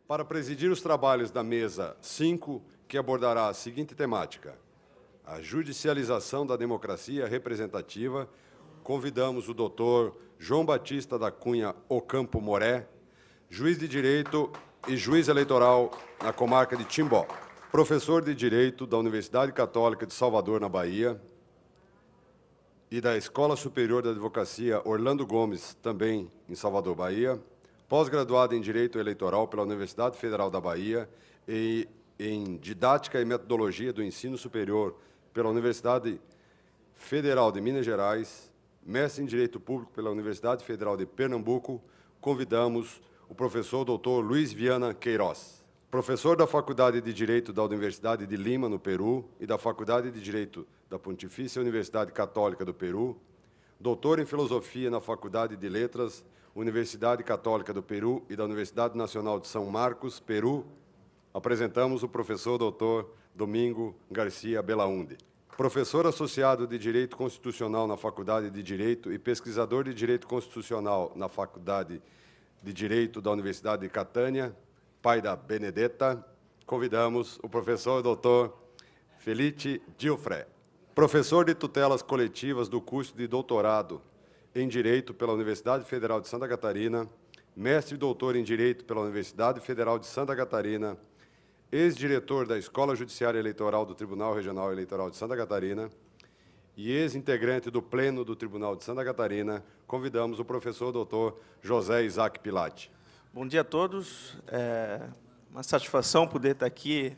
Para presidir os trabalhos da mesa 5, que abordará a seguinte temática: a judicialização da democracia representativa, convidamos o doutor João Batista da Cunha Ocampo Moré, juiz de Direito e juiz eleitoral na comarca de Timbó, professor de Direito da Universidade Católica de Salvador, na Bahia, e da Escola Superior da Advocacia Orlando Gomes, também em Salvador, Bahia, pós-graduado em Direito Eleitoral pela Universidade Federal da Bahia e em Didática e Metodologia do Ensino Superior pela Universidade Federal de Minas Gerais, mestre em Direito Público pela Universidade Federal de Pernambuco, convidamos o professor Dr. Luiz Viana Queiroz, professor da Faculdade de Direito da Universidade de Lima, no Peru, e da Faculdade de Direito da Pontifícia Universidade Católica do Peru, doutor em Filosofia na Faculdade de Letras, Universidade Católica do Peru e da Universidade Nacional de São Marcos, Peru, apresentamos o professor Dr. Domingo Garcia Belaúnde, professor associado de Direito Constitucional na Faculdade de Direito e pesquisador de Direito Constitucional na Faculdade de Direito da Universidade de Catânia, pai da Benedetta, convidamos o professor Dr. Felice Gilfré, professor de tutelas coletivas do curso de doutorado em Direito pela Universidade Federal de Santa Catarina, mestre e doutor em Direito pela Universidade Federal de Santa Catarina, ex-diretor da Escola Judiciária Eleitoral do Tribunal Regional Eleitoral de Santa Catarina e ex-integrante do Pleno do Tribunal de Santa Catarina, convidamos o professor doutor José Isaac Pilati. Bom dia a todos. É uma satisfação poder estar aqui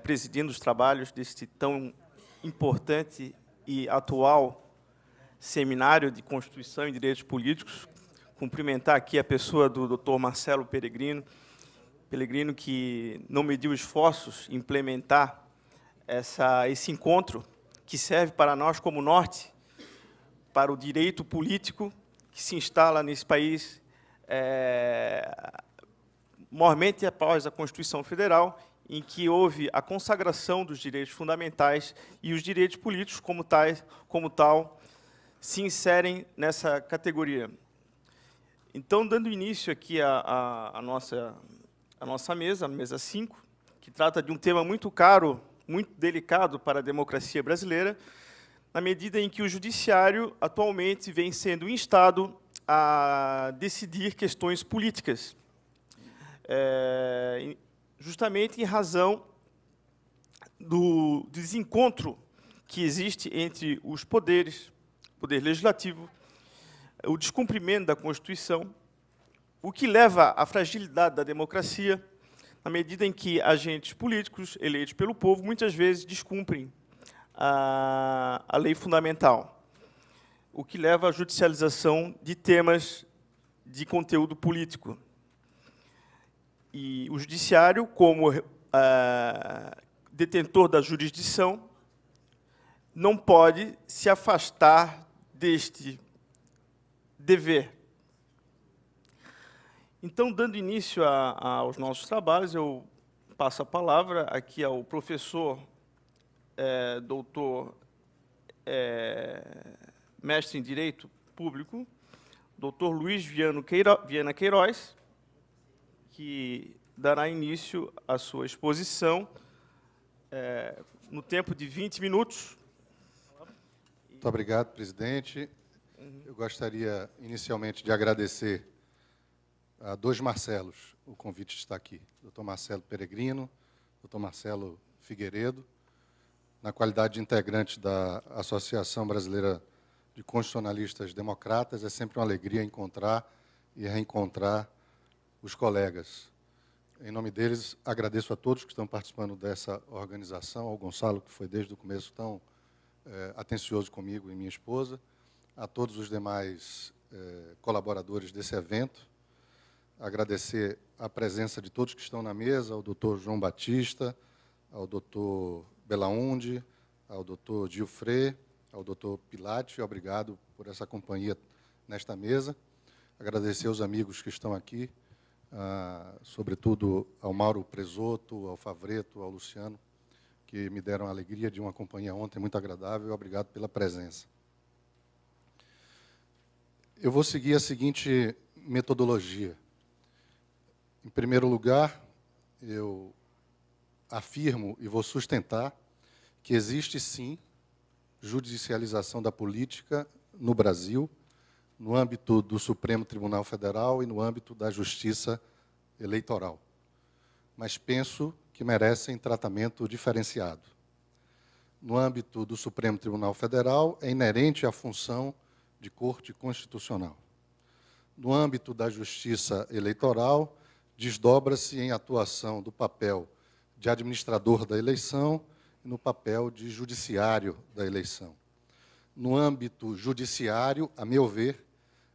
presidindo os trabalhos deste tão importante e atual seminário de Constituição e Direitos Políticos. Cumprimentar aqui a pessoa do Dr. Marcelo Peregrino, que não mediu esforços em implementar esse encontro, que serve para nós como norte, para o direito político que se instala nesse país, mormente após a Constituição Federal, em que houve a consagração dos direitos fundamentais e os direitos políticos, como tal, se inserem nessa categoria. Então, dando início aqui à nossa mesa, a mesa 5, que trata de um tema muito caro, muito delicado para a democracia brasileira, na medida em que o judiciário atualmente vem sendo instado a decidir questões políticas, justamente em razão do desencontro que existe entre os poderes, poder legislativo, o descumprimento da Constituição, o que leva à fragilidade da democracia, na medida em que agentes políticos eleitos pelo povo muitas vezes descumprem a lei fundamental, o que leva à judicialização de temas de conteúdo político. E o judiciário, como detentor da jurisdição, não pode se afastar deste dever. Então, dando início aos nossos trabalhos, eu passo a palavra aqui ao professor, doutor, mestre em Direito Público, doutor Luiz Viana Queiroz, que dará início à sua exposição no tempo de 20 minutos. Muito obrigado, presidente. Eu gostaria, inicialmente, de agradecer a dois Marcelos o convite de estar aqui, doutor Marcelo Peregrino, doutor Marcelo Figueiredo, na qualidade de integrante da Associação Brasileira de Constitucionalistas Democratas. É sempre uma alegria encontrar e reencontrar os colegas. Em nome deles, agradeço a todos que estão participando dessa organização, ao Gonçalo, que foi desde o começo tão atencioso comigo e minha esposa, a todos os demais colaboradores desse evento, agradecer a presença de todos que estão na mesa, ao doutor João Batista, ao doutor Belaúnde, ao doutor Gilfré, ao doutor Pilati. Obrigado por essa companhia nesta mesa. Agradecer aos amigos que estão aqui, sobretudo ao Mauro Presoto, ao Favreto, ao Luciano, que me deram a alegria de uma companhia ontem muito agradável. Obrigado pela presença. Eu vou seguir a seguinte metodologia. Em primeiro lugar, eu afirmo e vou sustentar que existe, sim, judicialização da política no Brasil, no âmbito do Supremo Tribunal Federal e no âmbito da Justiça Eleitoral. Mas penso que merecem tratamento diferenciado. No âmbito do Supremo Tribunal Federal, é inerente à função de Corte Constitucional. No âmbito da Justiça Eleitoral, desdobra-se em atuação do papel de administrador da eleição e no papel de judiciário da eleição. No âmbito judiciário, a meu ver,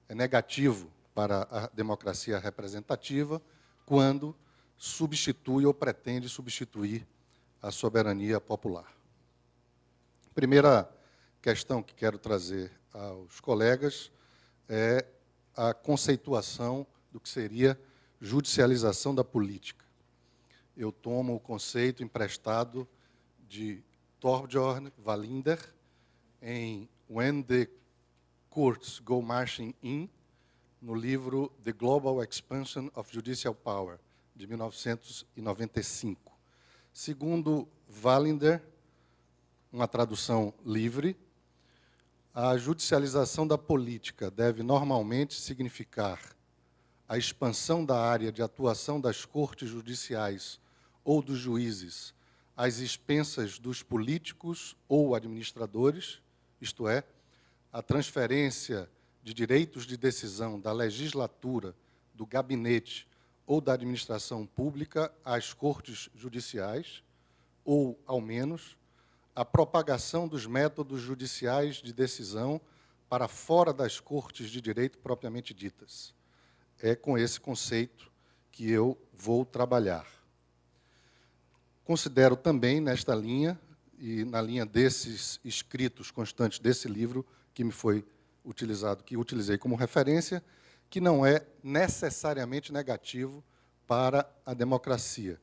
é negativo para a democracia representativa quando substitui ou pretende substituir a soberania popular. Primeira questão que quero trazer aos colegas é a conceituação do que seria judicialização da política. Eu tomo o conceito emprestado de Thorbjørn Wallinder em When the Courts Go Marching In, no livro The Global Expansion of Judicial Power, de 1995. Segundo Wallinder, uma tradução livre, a judicialização da política deve normalmente significar a expansão da área de atuação das cortes judiciais ou dos juízes às expensas dos políticos ou administradores, isto é, a transferência de direitos de decisão da legislatura, do gabinete ou da administração pública às cortes judiciais, ou, ao menos, a propagação dos métodos judiciais de decisão para fora das cortes de direito propriamente ditas. É com esse conceito que eu vou trabalhar. Considero também, nesta linha, e na linha desses escritos constantes desse livro, que me foi utilizado, que utilizei como referência, que não é necessariamente negativo para a democracia.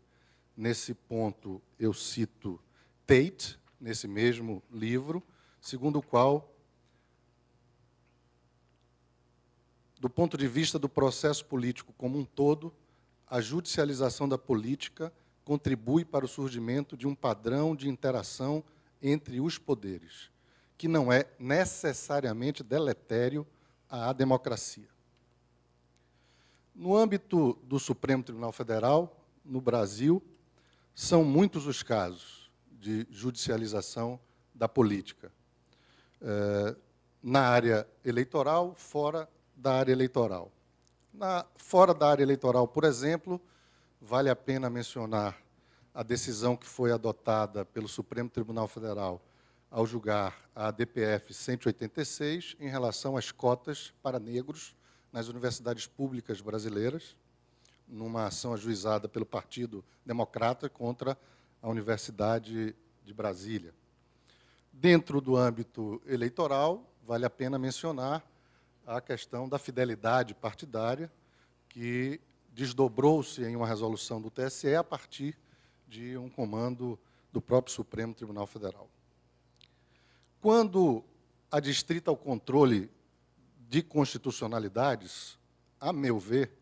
Nesse ponto, eu cito Tate, nesse mesmo livro, segundo o qual, do ponto de vista do processo político como um todo, a judicialização da política contribui para o surgimento de um padrão de interação entre os poderes, que não é necessariamente deletério à democracia. No âmbito do Supremo Tribunal Federal, no Brasil, são muitos os casos de judicialização da política, na área eleitoral, fora da área eleitoral. Fora da área eleitoral, por exemplo, vale a pena mencionar a decisão que foi adotada pelo Supremo Tribunal Federal ao julgar a DPF 186 em relação às cotas para negros nas universidades públicas brasileiras, numa ação ajuizada pelo Partido Democrata contra a Universidade de Brasília. Dentro do âmbito eleitoral, vale a pena mencionar a questão da fidelidade partidária, que desdobrou-se em uma resolução do TSE a partir de um comando do próprio Supremo Tribunal Federal. Quando adstrita ao controle de constitucionalidades, a meu ver,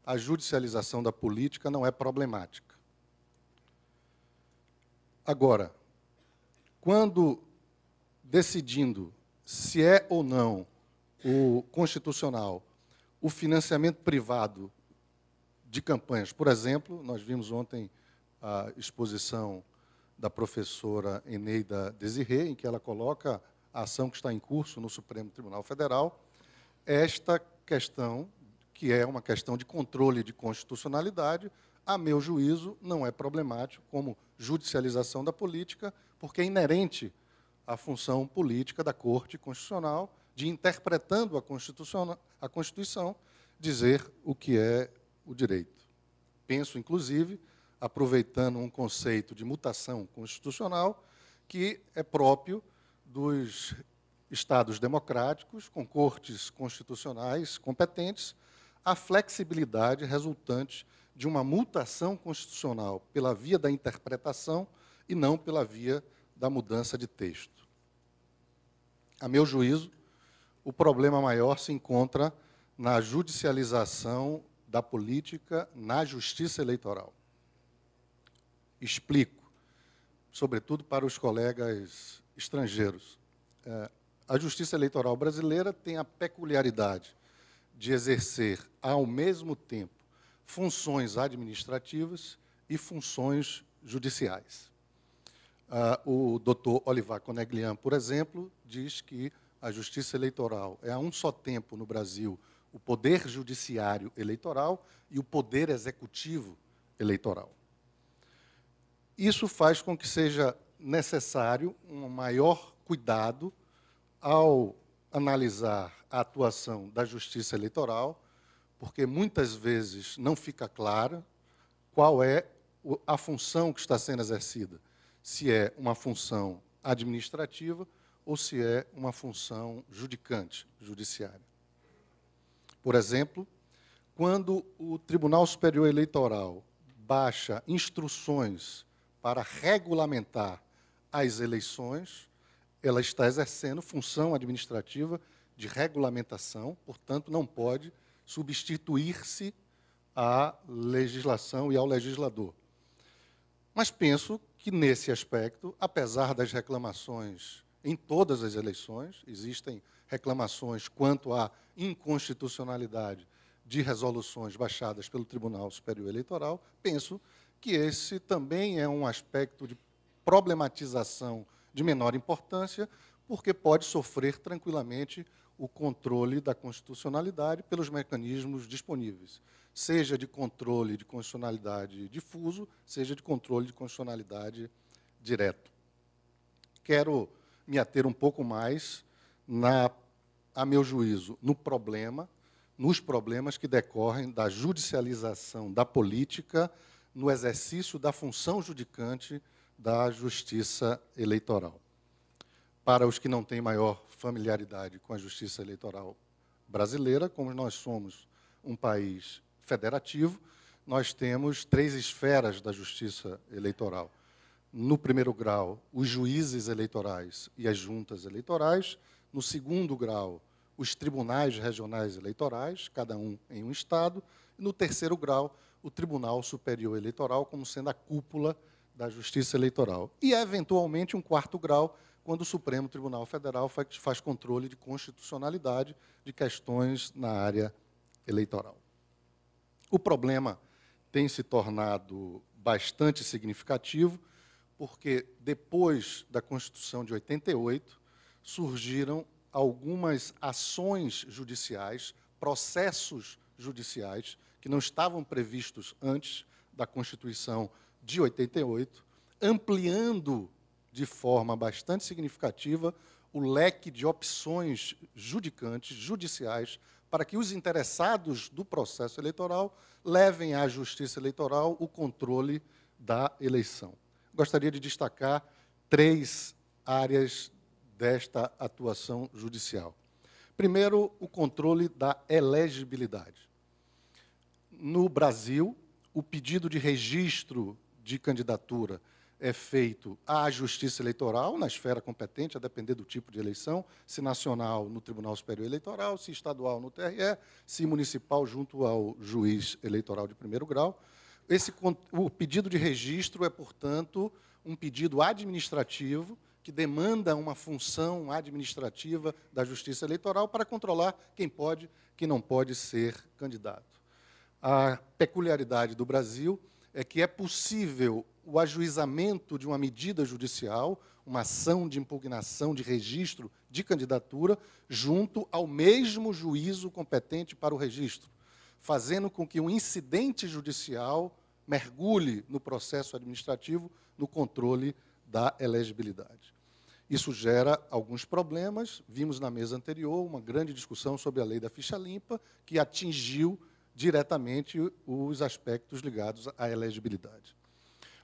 a judicialização da política não é problemática. Agora, quando decidindo se é ou não o constitucional o financiamento privado de campanhas, por exemplo, nós vimos ontem a exposição da professora Eneida Desirê, em que ela coloca a ação que está em curso no Supremo Tribunal Federal, esta questão, que é uma questão de controle de constitucionalidade, a meu juízo, não é problemático como judicialização da política, porque é inerente à função política da Corte Constitucional de, interpretando a Constituição, dizer o que é o direito. Penso, inclusive, aproveitando um conceito de mutação constitucional que é próprio dos Estados democráticos, com cortes constitucionais competentes, a flexibilidade resultante de uma mutação constitucional pela via da interpretação e não pela via da mudança de texto. A meu juízo, o problema maior se encontra na judicialização da política na justiça eleitoral. Explico, sobretudo para os colegas estrangeiros. A justiça eleitoral brasileira tem a peculiaridade de exercer, ao mesmo tempo, funções administrativas e funções judiciais. O doutor Olivar Coneglian, por exemplo, diz que a justiça eleitoral é, a um só tempo, no Brasil, o poder judiciário eleitoral e o poder executivo eleitoral. Isso faz com que seja necessário um maior cuidado ao analisar a atuação da justiça eleitoral, porque muitas vezes não fica clara qual é a função que está sendo exercida, se é uma função administrativa ou se é uma função judicante, judiciária. Por exemplo, quando o Tribunal Superior Eleitoral baixa instruções para regulamentar as eleições, ela está exercendo função administrativa de regulamentação, portanto, não pode substituir-se à legislação e ao legislador. Mas penso que, nesse aspecto, apesar das reclamações em todas as eleições, existem reclamações quanto à inconstitucionalidade de resoluções baixadas pelo Tribunal Superior Eleitoral, penso que esse também é um aspecto de problematização de menor importância, porque pode sofrer tranquilamente o controle da constitucionalidade pelos mecanismos disponíveis, seja de controle de constitucionalidade difuso, seja de controle de constitucionalidade direto. Quero me ater um pouco mais, a meu juízo, nos problemas que decorrem da judicialização da política no exercício da função judicante da justiça eleitoral. Para os que não têm maior familiaridade com a justiça eleitoral brasileira, como nós somos um país federativo, nós temos 3 esferas da justiça eleitoral. No primeiro grau, os juízes eleitorais e as juntas eleitorais. No segundo grau, os tribunais regionais eleitorais, cada um em um estado. E no terceiro grau, o Tribunal Superior Eleitoral, como sendo a cúpula da justiça eleitoral. E, eventualmente, um quarto grau, quando o Supremo Tribunal Federal faz controle de constitucionalidade de questões na área eleitoral. O problema tem se tornado bastante significativo, porque, depois da Constituição de 88, surgiram algumas ações judiciais, processos judiciais, que não estavam previstos antes da Constituição de 88, ampliando de forma bastante significativa o leque de opções judicantes, judiciais, para que os interessados do processo eleitoral levem à Justiça Eleitoral o controle da eleição. Gostaria de destacar 3 áreas desta atuação judicial. Primeiro, o controle da elegibilidade. No Brasil, o pedido de registro de candidatura é feito à Justiça Eleitoral, na esfera competente, a depender do tipo de eleição, se nacional, no Tribunal Superior Eleitoral, se estadual, no TRE, se municipal, junto ao juiz eleitoral de primeiro grau. O pedido de registro é, portanto, um pedido administrativo que demanda uma função administrativa da Justiça Eleitoral para controlar quem pode, quem não pode ser candidato. A peculiaridade do Brasil é que é possível o ajuizamento de uma medida judicial, uma ação de impugnação de registro de candidatura, junto ao mesmo juízo competente para o registro, fazendo com que um incidente judicial mergulhe no processo administrativo, no controle da elegibilidade. Isso gera alguns problemas. Vimos na mesa anterior uma grande discussão sobre a lei da ficha limpa, que atingiu diretamente os aspectos ligados à elegibilidade.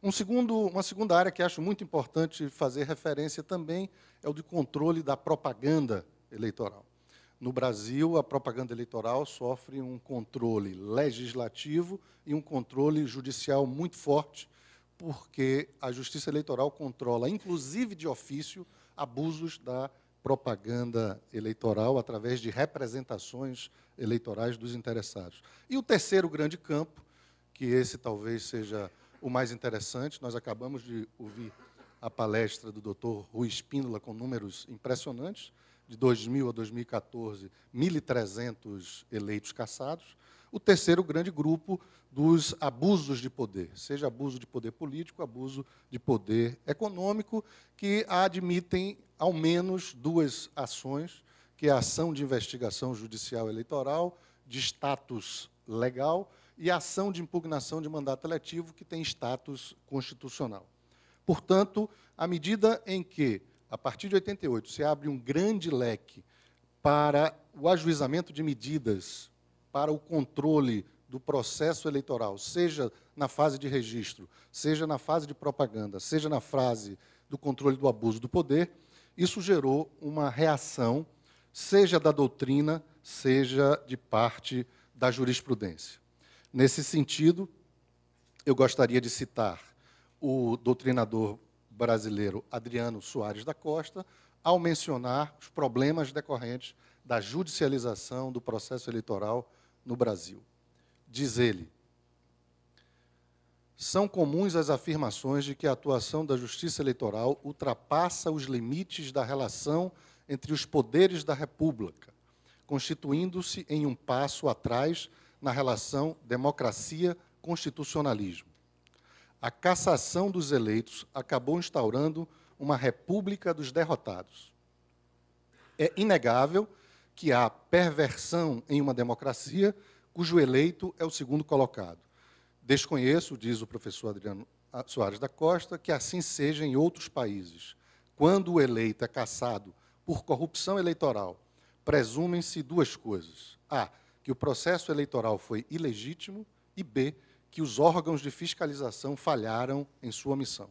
Uma segunda área que acho muito importante fazer referência também é o de controle da propaganda eleitoral. No Brasil, a propaganda eleitoral sofre um controle legislativo e um controle judicial muito forte, porque a Justiça Eleitoral controla, inclusive de ofício, abusos da propaganda eleitoral através de representações eleitorais dos interessados. E o terceiro grande campo, que esse talvez seja o mais interessante, nós acabamos de ouvir a palestra do Dr. Rui Espíndola com números impressionantes, de 2000 a 2014, 1.300 eleitos cassados. O terceiro grande grupo dos abusos de poder, seja abuso de poder político, abuso de poder econômico, que admitem ao menos duas ações, que é a ação de investigação judicial eleitoral, de status legal, e a ação de impugnação de mandato eletivo, que tem status constitucional. Portanto, à medida em que, a partir de 88, se abre um grande leque para o ajuizamento de medidas para o controle do processo eleitoral, seja na fase de registro, seja na fase de propaganda, seja na fase do controle do abuso do poder, isso gerou uma reação, seja da doutrina, seja de parte da jurisprudência. Nesse sentido, eu gostaria de citar o doutrinador brasileiro Adriano Soares da Costa, ao mencionar os problemas decorrentes da judicialização do processo eleitoral no Brasil. Diz ele: são comuns as afirmações de que a atuação da Justiça Eleitoral ultrapassa os limites da relação entre os poderes da República, constituindo-se em um passo atrás na relação democracia-constitucionalismo. A cassação dos eleitos acabou instaurando uma república dos derrotados. É inegável que há perversão em uma democracia cujo eleito é o segundo colocado. Desconheço, diz o professor Adriano Soares da Costa, que assim seja em outros países. Quando o eleito é cassado por corrupção eleitoral, presumem-se duas coisas. A, que o processo eleitoral foi ilegítimo, e B, que os órgãos de fiscalização falharam em sua missão.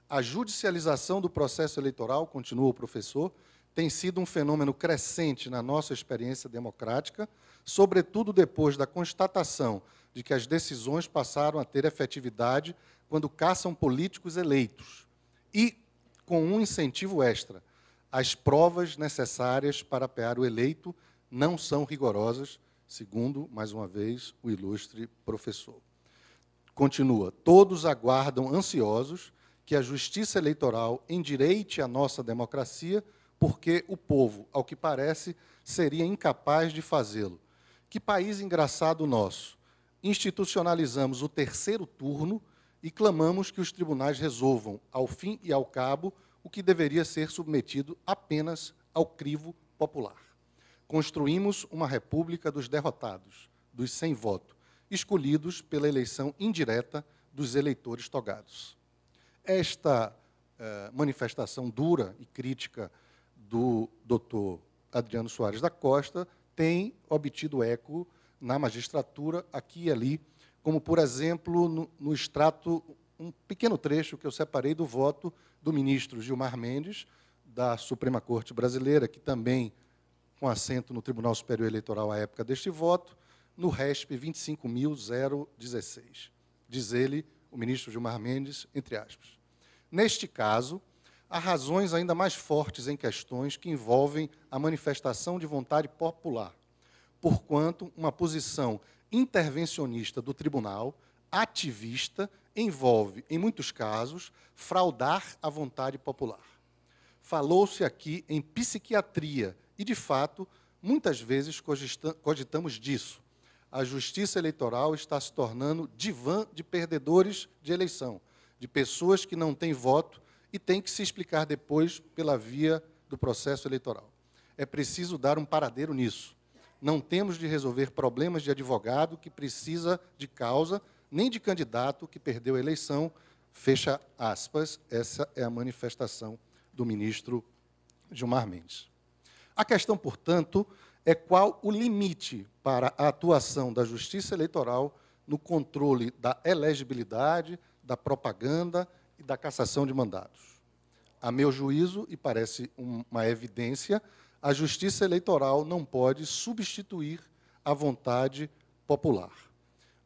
A judicialização do processo eleitoral, continua o professor, tem sido um fenômeno crescente na nossa experiência democrática, sobretudo depois da constatação de que as decisões passaram a ter efetividade quando caçam políticos eleitos e, com um incentivo extra, as provas necessárias para apear o eleito não são rigorosas, segundo, mais uma vez, o ilustre professor. Continua: todos aguardam ansiosos que a justiça eleitoral endireite a nossa democracia, porque o povo, ao que parece, seria incapaz de fazê-lo. Que país engraçado o nosso! Institucionalizamos o terceiro turno e clamamos que os tribunais resolvam, ao fim e ao cabo, o que deveria ser submetido apenas ao crivo popular. Construímos uma república dos derrotados, dos sem voto, escolhidos pela eleição indireta dos eleitores togados. Esta manifestação dura e crítica do doutor Adriano Soares da Costa tem obtido eco na magistratura, aqui e ali, como, por exemplo, no extrato, um pequeno trecho que eu separei do voto do ministro Gilmar Mendes, da Suprema Corte Brasileira, que também, com assento no Tribunal Superior Eleitoral à época deste voto, no RESP 25.016. Diz ele, o ministro Gilmar Mendes, entre aspas: neste caso, há razões ainda mais fortes em questões que envolvem a manifestação de vontade popular, porquanto uma posição intervencionista do tribunal, ativista, envolve, em muitos casos, fraudar a vontade popular. Falou-se aqui em psiquiatria e, de fato, muitas vezes cogitamos disso. A justiça eleitoral está se tornando divã de perdedores de eleição, de pessoas que não têm voto e têm que se explicar depois pela via do processo eleitoral. É preciso dar um paradeiro nisso. Não temos de resolver problemas de advogado que precisa de causa, nem de candidato que perdeu a eleição, fecha aspas. Essa é a manifestação do ministro Gilmar Mendes. A questão, portanto, é qual o limite para a atuação da Justiça Eleitoral no controle da elegibilidade, da propaganda e da cassação de mandatos. A meu juízo, e parece uma evidência, a Justiça Eleitoral não pode substituir a vontade popular.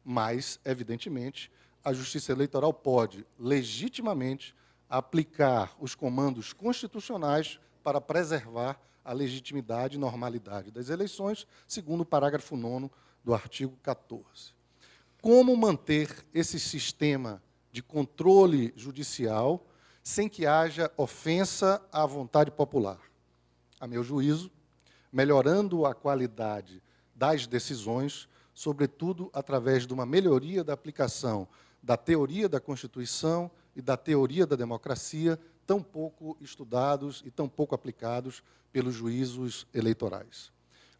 Mas, evidentemente, a Justiça Eleitoral pode, legitimamente, aplicar os comandos constitucionais para preservar a legitimidade e normalidade das eleições, segundo o parágrafo 9º do artigo 14. Como manter esse sistema de controle judicial sem que haja ofensa à vontade popular? A meu juízo, melhorando a qualidade das decisões, sobretudo através de uma melhoria da aplicação da teoria da Constituição e da teoria da democracia, tão pouco estudados e tão pouco aplicados pelos juízos eleitorais.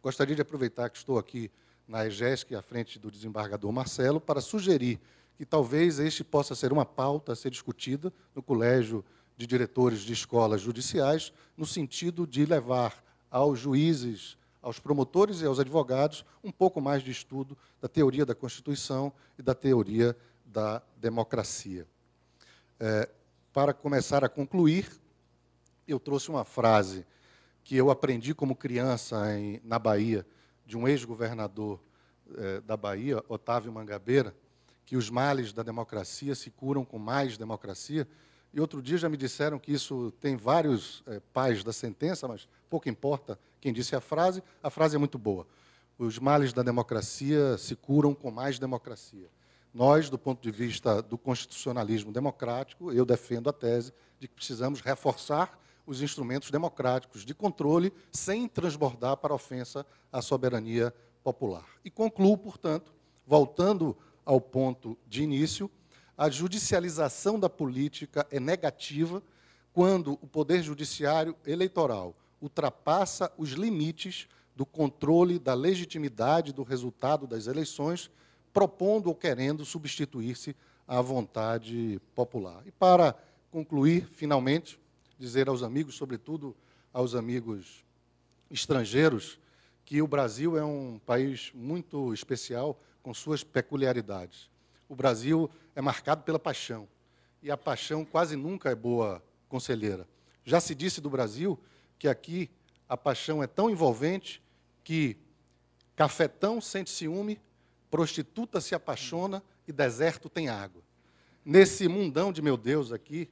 Gostaria de aproveitar que estou aqui na EGESC, à frente do desembargador Marcelo, para sugerir que talvez este possa ser uma pauta a ser discutida no Colégio de Diretores de Escolas Judiciais, no sentido de levar aos juízes, aos promotores e aos advogados um pouco mais de estudo da teoria da Constituição e da teoria da democracia. Para começar a concluir, eu trouxe uma frase que eu aprendi como criança na Bahia, de um ex-governador da Bahia, Otávio Mangabeira, que os males da democracia se curam com mais democracia. E outro dia já me disseram que isso tem vários pais da sentença, mas pouco importa quem disse a frase é muito boa. Os males da democracia se curam com mais democracia. Nós, do ponto de vista do constitucionalismo democrático, eu defendo a tese de que precisamos reforçar os instrumentos democráticos de controle sem transbordar para a ofensa à soberania popular. E concluo, portanto, voltando ao ponto de início, a judicialização da política é negativa quando o Poder Judiciário eleitoral ultrapassa os limites do controle da legitimidade do resultado das eleições, propondo ou querendo substituir-se à vontade popular. E para concluir, finalmente, dizer aos amigos, sobretudo aos amigos estrangeiros, que o Brasil é um país muito especial, com suas peculiaridades. O Brasil é marcado pela paixão, e a paixão quase nunca é boa conselheira. Já se disse do Brasil que aqui a paixão é tão envolvente que cafetão sente ciúme, prostituta se apaixona e deserto tem água. Nesse mundão de meu Deus aqui,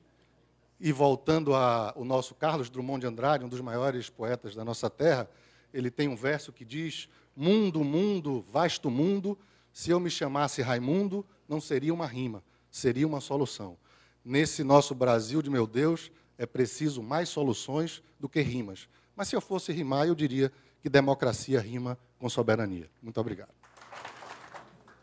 e voltando ao nosso Carlos Drummond de Andrade, um dos maiores poetas da nossa terra, ele tem um verso que diz: mundo, mundo, vasto mundo, se eu me chamasse Raimundo, não seria uma rima, seria uma solução. Nesse nosso Brasil de meu Deus, é preciso mais soluções do que rimas. Mas se eu fosse rimar, eu diria que democracia rima com soberania. Muito obrigado.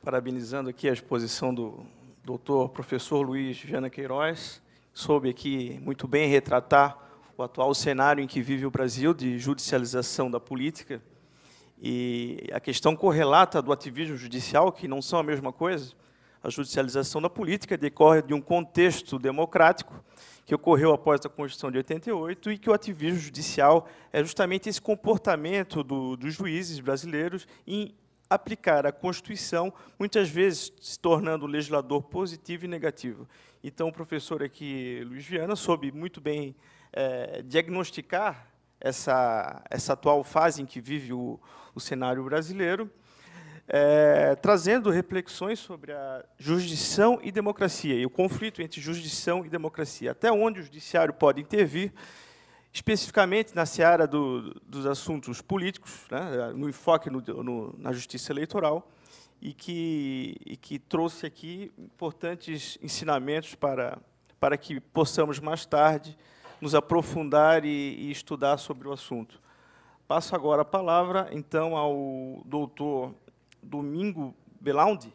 Parabenizando aqui a exposição do doutor professor Luiz Viana Queiroz, soube aqui muito bem retratar o atual cenário em que vive o Brasil de judicialização da política e a questão correlata do ativismo judicial, que não são a mesma coisa. A judicialização da política decorre de um contexto democrático que ocorreu após a Constituição de 88 e que o ativismo judicial é justamente esse comportamento dos juízes brasileiros em aplicar a Constituição, muitas vezes se tornando o legislador positivo e negativo. Então, o professor aqui, Luiz Viana, soube muito bem diagnosticar essa atual fase em que vive o cenário brasileiro, trazendo reflexões sobre a jurisdição e democracia, e o conflito entre jurisdição e democracia, até onde o judiciário pode intervir, especificamente na seara dos assuntos políticos, né, no enfoque na justiça eleitoral, e que trouxe aqui importantes ensinamentos para que possamos, mais tarde, nos aprofundar e estudar sobre o assunto. Passo agora a palavra, então, ao doutor Domingo Belaundi,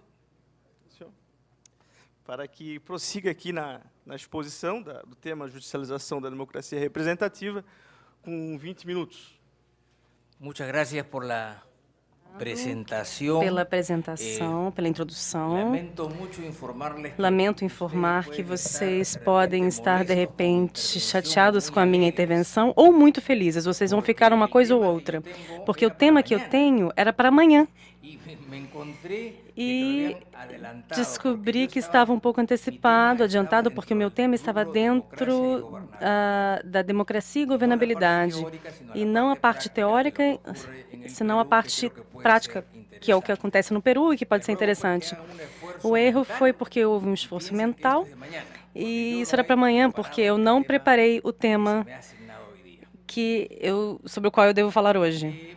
para que prossiga aqui na exposição do tema judicialização da democracia representativa, com 20 minutos. Muchas gracias por la apresentação, pela introdução. Lamento informar que vocês podem estar, de repente, chateados com a minha intervenção ou muito felizes. Vocês vão ficar uma coisa ou outra, porque o tema que eu tenho era para amanhã. E descobri que estava um pouco adiantado, porque o meu tema estava dentro da democracia e governabilidade, e não a parte teórica, senão a parte prática, que é o que acontece no Peru e que pode ser interessante. O erro foi porque houve um esforço mental, e isso era para amanhã, porque eu não preparei o tema sobre o qual eu devo falar hoje.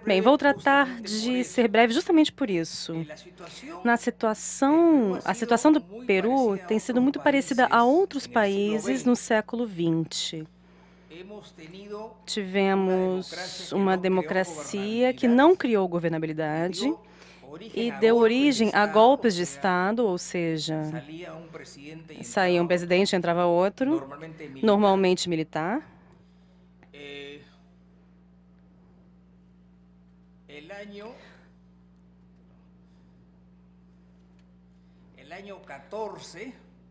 Bem, vou tratar de ser breve justamente por isso. A situação do Peru tem sido muito parecida a outros países no século XX. Tivemos uma democracia que não criou governabilidade e deu origem a golpes de Estado, ou seja, saía um presidente e entrava outro, normalmente militar.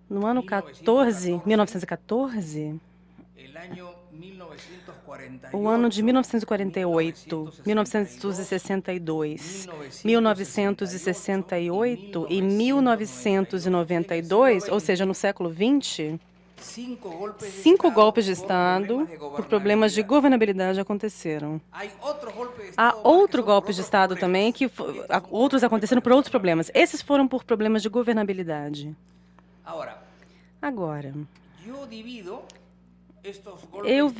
No ano 1914, o ano de 1948, 1962, 1968 e 1992, ou seja, no século XX, 5 golpes de Estado por problemas de governabilidade aconteceram. Há outro golpe de Estado também, outros aconteceram por outros problemas. Esses foram por problemas de governabilidade. Agora, eu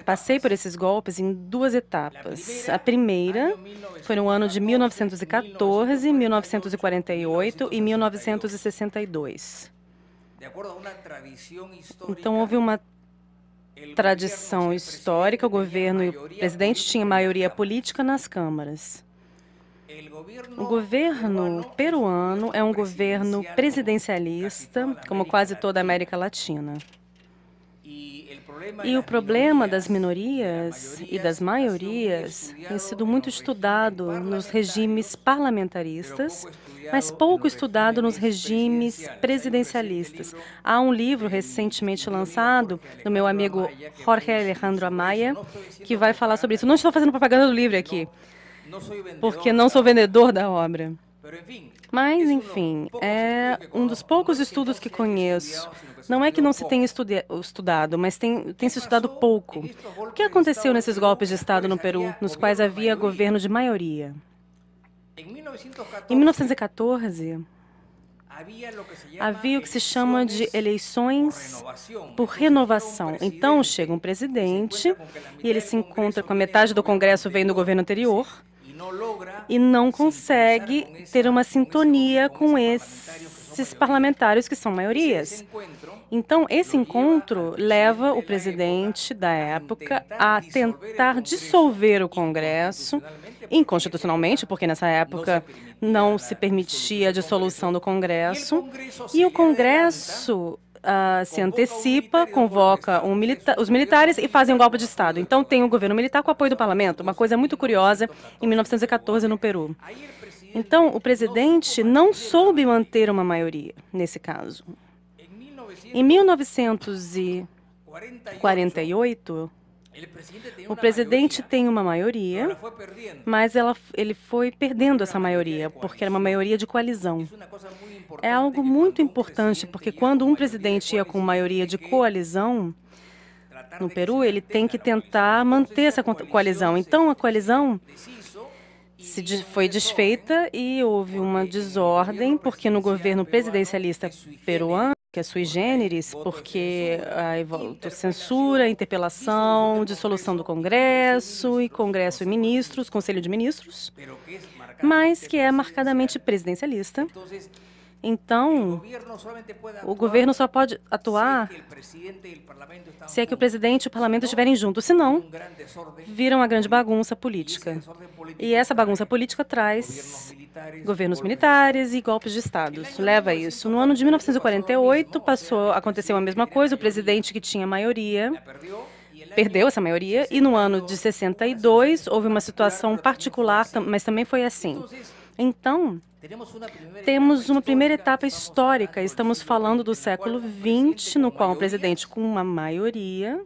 passei por esses golpes em 2 etapas. A primeira foi no ano de 1914, 1948 e 1962. Então, houve uma tradição histórica, o governo e o presidente tinham maioria política nas câmaras. O governo peruano é um governo presidencialista, como quase toda a América Latina. E o problema das minorias e das maiorias tem sido muito estudado nos regimes parlamentaristas, mas pouco estudado nos regimes presidencialistas. Há um livro recentemente lançado do meu amigo Jorge Alejandro Amaya, que vai falar sobre isso. Não estou fazendo propaganda do livro aqui, porque não sou vendedor da obra. Mas, enfim, é um dos poucos estudos que conheço. Não é que não se tenha estudado, mas tem se estudado pouco. O que aconteceu nesses golpes de Estado no Peru, nos quais havia governo de maioria? Em 1914, havia o que se chama de eleições por renovação. Então, chega um presidente e ele se encontra com a metade do Congresso veio do governo anterior e não consegue ter uma sintonia com esses parlamentares que são maiorias. Então, esse encontro leva o presidente da época a tentar dissolver o Congresso, inconstitucionalmente, porque nessa época não se permitia a dissolução do Congresso, e o Congresso se antecipa, convoca os militares e fazem um golpe de Estado. Então, tem um governo militar com apoio do parlamento, uma coisa muito curiosa em 1914 no Peru. Então, o presidente não soube manter uma maioria, nesse caso. Em 1948, o presidente tem uma maioria, mas ele foi perdendo essa maioria, porque era uma maioria de coalizão. É algo muito importante, porque quando um presidente ia com maioria de coalizão, no Peru, ele tem que tentar manter essa coalizão. Então, a coalizão foi desfeita e houve uma desordem, porque no governo presidencialista peruano, que é sui generis, porque censura, interpelação, dissolução do Congresso e Congresso e ministros, Conselho de Ministros, mas que é marcadamente presidencialista. Então, o governo só pode atuar se é que o presidente e o parlamento estiverem juntos, senão vira uma grande bagunça política. E essa bagunça política traz governos militares e golpes de Estado. Leva a isso. No ano de 1948, aconteceu a mesma coisa, o presidente que tinha maioria perdeu essa maioria, e no ano de 62 houve uma situação particular, mas também foi assim. Então, temos uma primeira etapa histórica. Estamos falando do século XX, no qual o presidente com uma maioria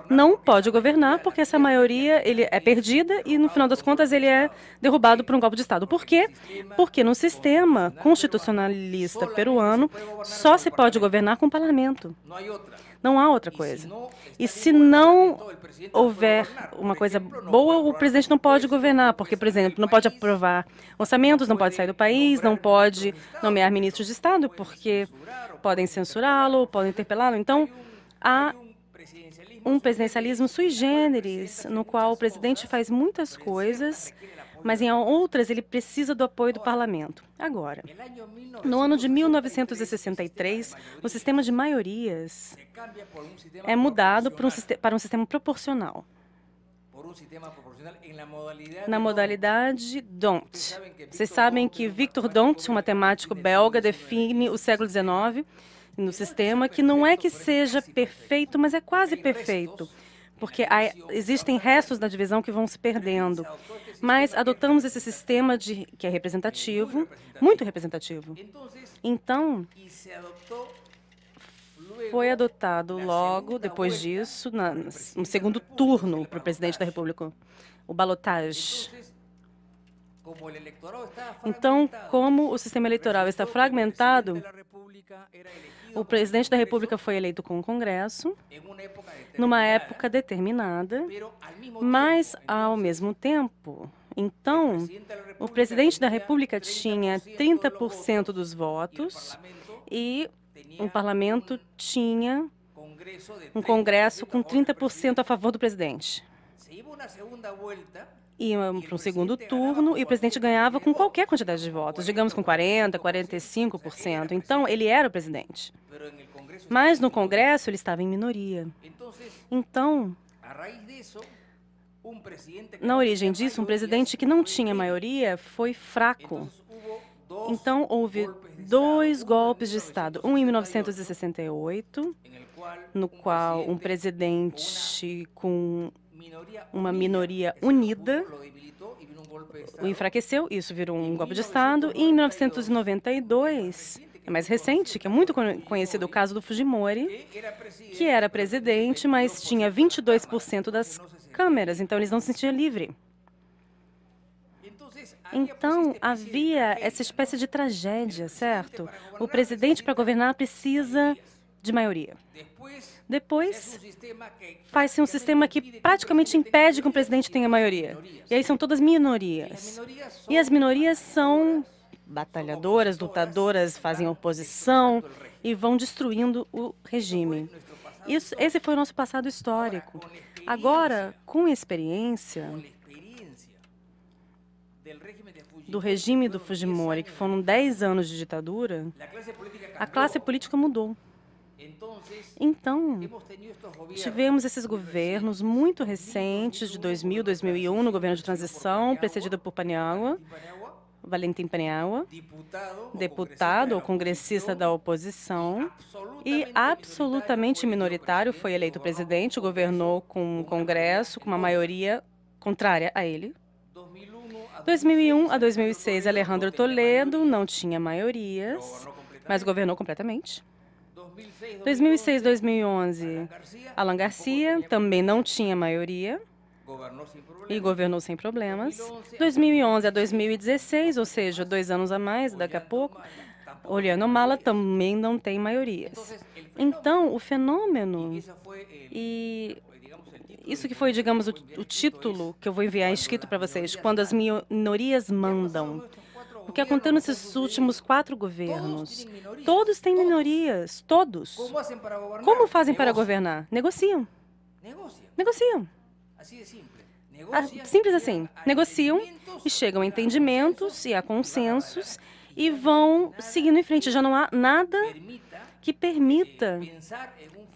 não pode governar, porque essa maioria é perdida e, no final das contas, ele é derrubado por um golpe de Estado. Por quê? Porque no sistema constitucionalista peruano só se pode governar com o parlamento. Não há outra coisa. E se não houver uma coisa boa, o presidente não pode governar, porque, por exemplo, não pode aprovar orçamentos, não pode sair do país, não pode nomear ministros de Estado, porque podem censurá-lo, podem interpelá-lo. Então, há um presidencialismo sui generis, no qual o presidente faz muitas coisas, mas em outras ele precisa do apoio do parlamento. Agora, no ano de 1963, o sistema de maiorias é mudado para um sistema proporcional. Na modalidade D'Hondt. Vocês sabem que Victor D'Hondt, um matemático belga, define o século XIX no sistema que não é que seja perfeito, mas é quase perfeito, porque existem restos da divisão que vão se perdendo. Mas adotamos esse sistema que é representativo, muito representativo. Então, foi adotado logo depois disso, no segundo turno para o presidente da República, o balotage. Então, como o sistema eleitoral está fragmentado, o presidente da República foi eleito com o Congresso, numa época determinada, mas, ao mesmo tempo, então, o presidente da República tinha 30% dos votos e o parlamento tinha um Congresso com 30% a favor do presidente. Ia para um segundo turno e o presidente ganhava com qualquer quantidade de votos, digamos com 40%, 45%. Então, ele era o presidente. Mas no Congresso ele estava em minoria. Então, na origem disso, um presidente que não tinha maioria foi fraco. Então, houve 2 golpes de Estado. Um em 1968, no qual um presidente com uma minoria unida o enfraqueceu, isso virou um golpe de Estado. E em 1992, é mais recente, que é muito conhecido o caso do Fujimori, que era presidente, mas tinha 22% das câmeras, então eles não se sentiam livres. Então, havia essa espécie de tragédia, certo? O presidente, para governar, precisa de maioria. Depois, faz-se um sistema que praticamente impede que o presidente tenha maioria. E aí são todas minorias. E as minorias são batalhadoras, lutadoras, fazem oposição e vão destruindo o regime. Esse foi o nosso passado histórico. Agora, com a experiência do regime do Fujimori, que foram 10 anos de ditadura, a classe política mudou. Então, tivemos esses governos muito recentes, de 2000, 2001, no governo de transição, precedido por Valentim Paniagua, deputado ou congressista da oposição, e absolutamente minoritário, foi eleito presidente, governou com um Congresso, com uma maioria contrária a ele. 2001 a 2006, Alejandro Toledo não tinha maiorias, mas governou completamente. 2006 a 2011, Alan Garcia também não tinha maioria e governou sem problemas. 2011 a 2016, ou seja, 2 anos a mais, daqui a pouco, Ollanta Humala também não tem maiorias. Então, o fenômeno, e isso que foi, digamos, o título que eu vou enviar escrito para vocês, quando as minorias mandam. O que aconteceu nesses últimos 4 governos? Todos têm minorias, todos. Como fazem para governar? Negociam. Negociam. Simples assim. Negociam e chegam a entendimentos e a consensos e vão seguindo em frente. Já não há nada que permita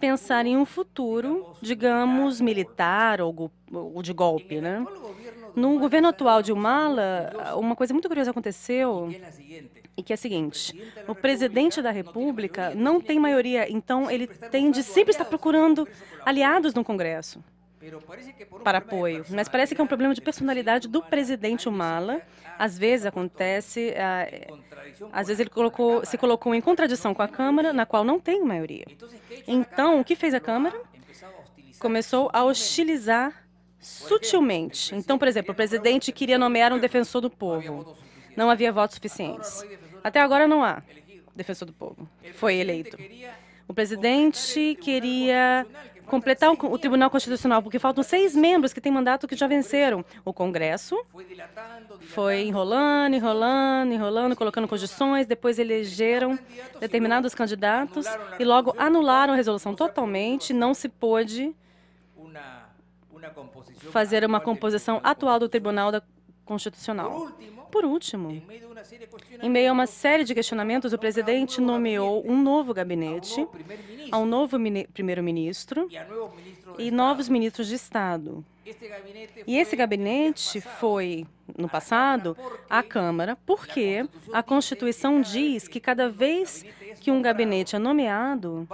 pensar em um futuro, digamos, militar ou de golpe, né? No governo atual de Humala, uma coisa muito curiosa aconteceu, e que é a seguinte: o presidente da República não tem maioria, então ele tem de sempre estar procurando aliados no Congresso para apoio. Mas parece que é um problema de personalidade do presidente Humala. Às vezes acontece, às vezes ele se colocou em contradição com a Câmara, na qual não tem maioria. Então, o que fez a Câmara? Começou a hostilizar sutilmente. Então, por exemplo, o presidente queria nomear um defensor do povo. Não havia votos suficientes. Até agora não há defensor do povo. Foi eleito. O presidente queria completar o Tribunal Constitucional, porque faltam 6 membros que têm mandato que já venceram. O Congresso foi enrolando, enrolando, enrolando, colocando condições, depois elegeram determinados candidatos e logo anularam a resolução totalmente, não se pôde fazer uma composição atual do Tribunal Constitucional. Por último, em meio a uma série de questionamentos, o presidente nomeou um novo gabinete, a um novo primeiro-ministro e novos ministros de Estado. E esse gabinete foi, no passado, à Câmara, porque a Constituição diz que cada vez que um gabinete é nomeado,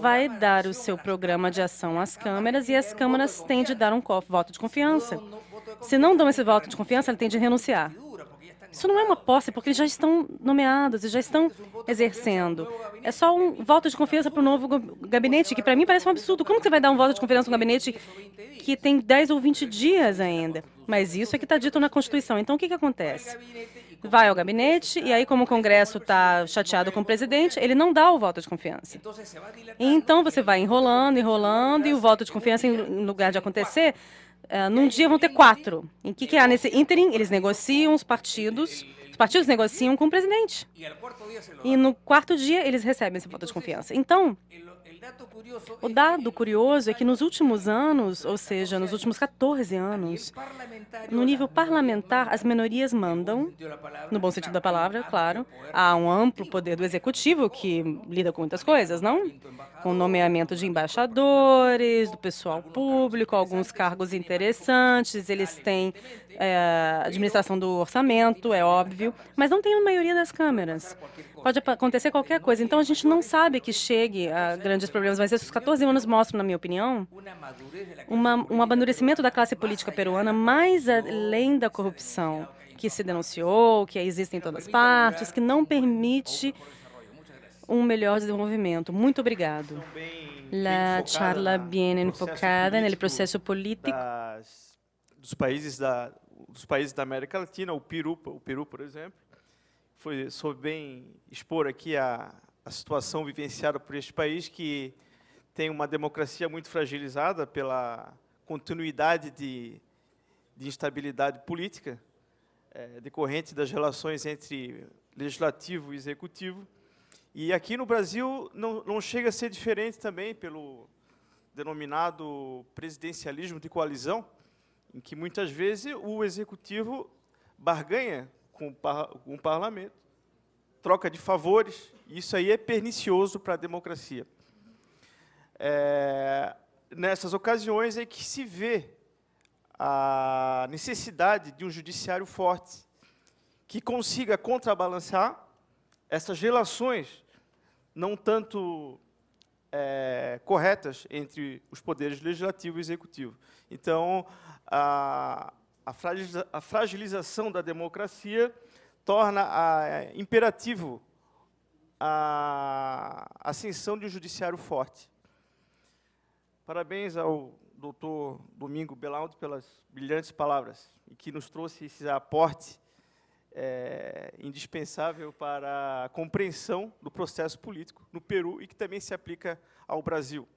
vai dar o seu programa de ação às câmaras e as câmaras têm de dar um voto de confiança. Se não dão esse voto de confiança, ele tem de renunciar. Isso não é uma posse, porque eles já estão nomeados e já estão exercendo. É só um voto de confiança para o novo gabinete, que para mim parece um absurdo. Como você vai dar um voto de confiança para um gabinete que tem 10 ou 20 dias ainda? Mas isso é que está dito na Constituição. Então, o que acontece? Vai ao gabinete e aí, como o Congresso está chateado com o presidente, ele não dá o voto de confiança. E então, você vai enrolando, enrolando, e o voto de confiança, em lugar de acontecer, num dia vão ter 4. E o que há nesse ínterim? Eles negociam os partidos negociam com o presidente. E no 4º dia, eles recebem esse voto de confiança. Então, o dado curioso é que nos últimos anos, ou seja, nos últimos 14 anos, no nível parlamentar, as minorias mandam, no bom sentido da palavra, claro, há um amplo poder do executivo que lida com muitas coisas, não? Com o nomeamento de embaixadores, do pessoal público, alguns cargos interessantes, eles têm administração do orçamento, é óbvio, mas não tem a maioria das câmeras. Pode acontecer qualquer coisa. Então, a gente não sabe que chegue a grandes problemas, mas esses 14 anos mostram, na minha opinião, um amadurecimento da classe política peruana mais além da corrupção que se denunciou, que existe em todas as partes, que não permite um melhor desenvolvimento. Muito obrigado. La charla bien enfocada no processo político dos países da América Latina, o Peru, por exemplo. Soube bem expor aqui a situação vivenciada por este país, que tem uma democracia muito fragilizada pela continuidade de instabilidade política decorrente das relações entre legislativo e executivo. E aqui no Brasil não chega a ser diferente também pelo denominado presidencialismo de coalizão, em que muitas vezes o executivo barganha com o parlamento, troca de favores, e isso aí é pernicioso para a democracia. Nessas ocasiões é que se vê a necessidade de um judiciário forte, que consiga contrabalançar essas relações não tanto corretas entre os poderes legislativo e executivo. Então, a fragilização da democracia torna imperativo a ascensão de um judiciário forte. Parabéns ao doutor Domingo Belaudo pelas brilhantes palavras, e que nos trouxe esse aporte indispensável para a compreensão do processo político no Peru e que também se aplica ao Brasil.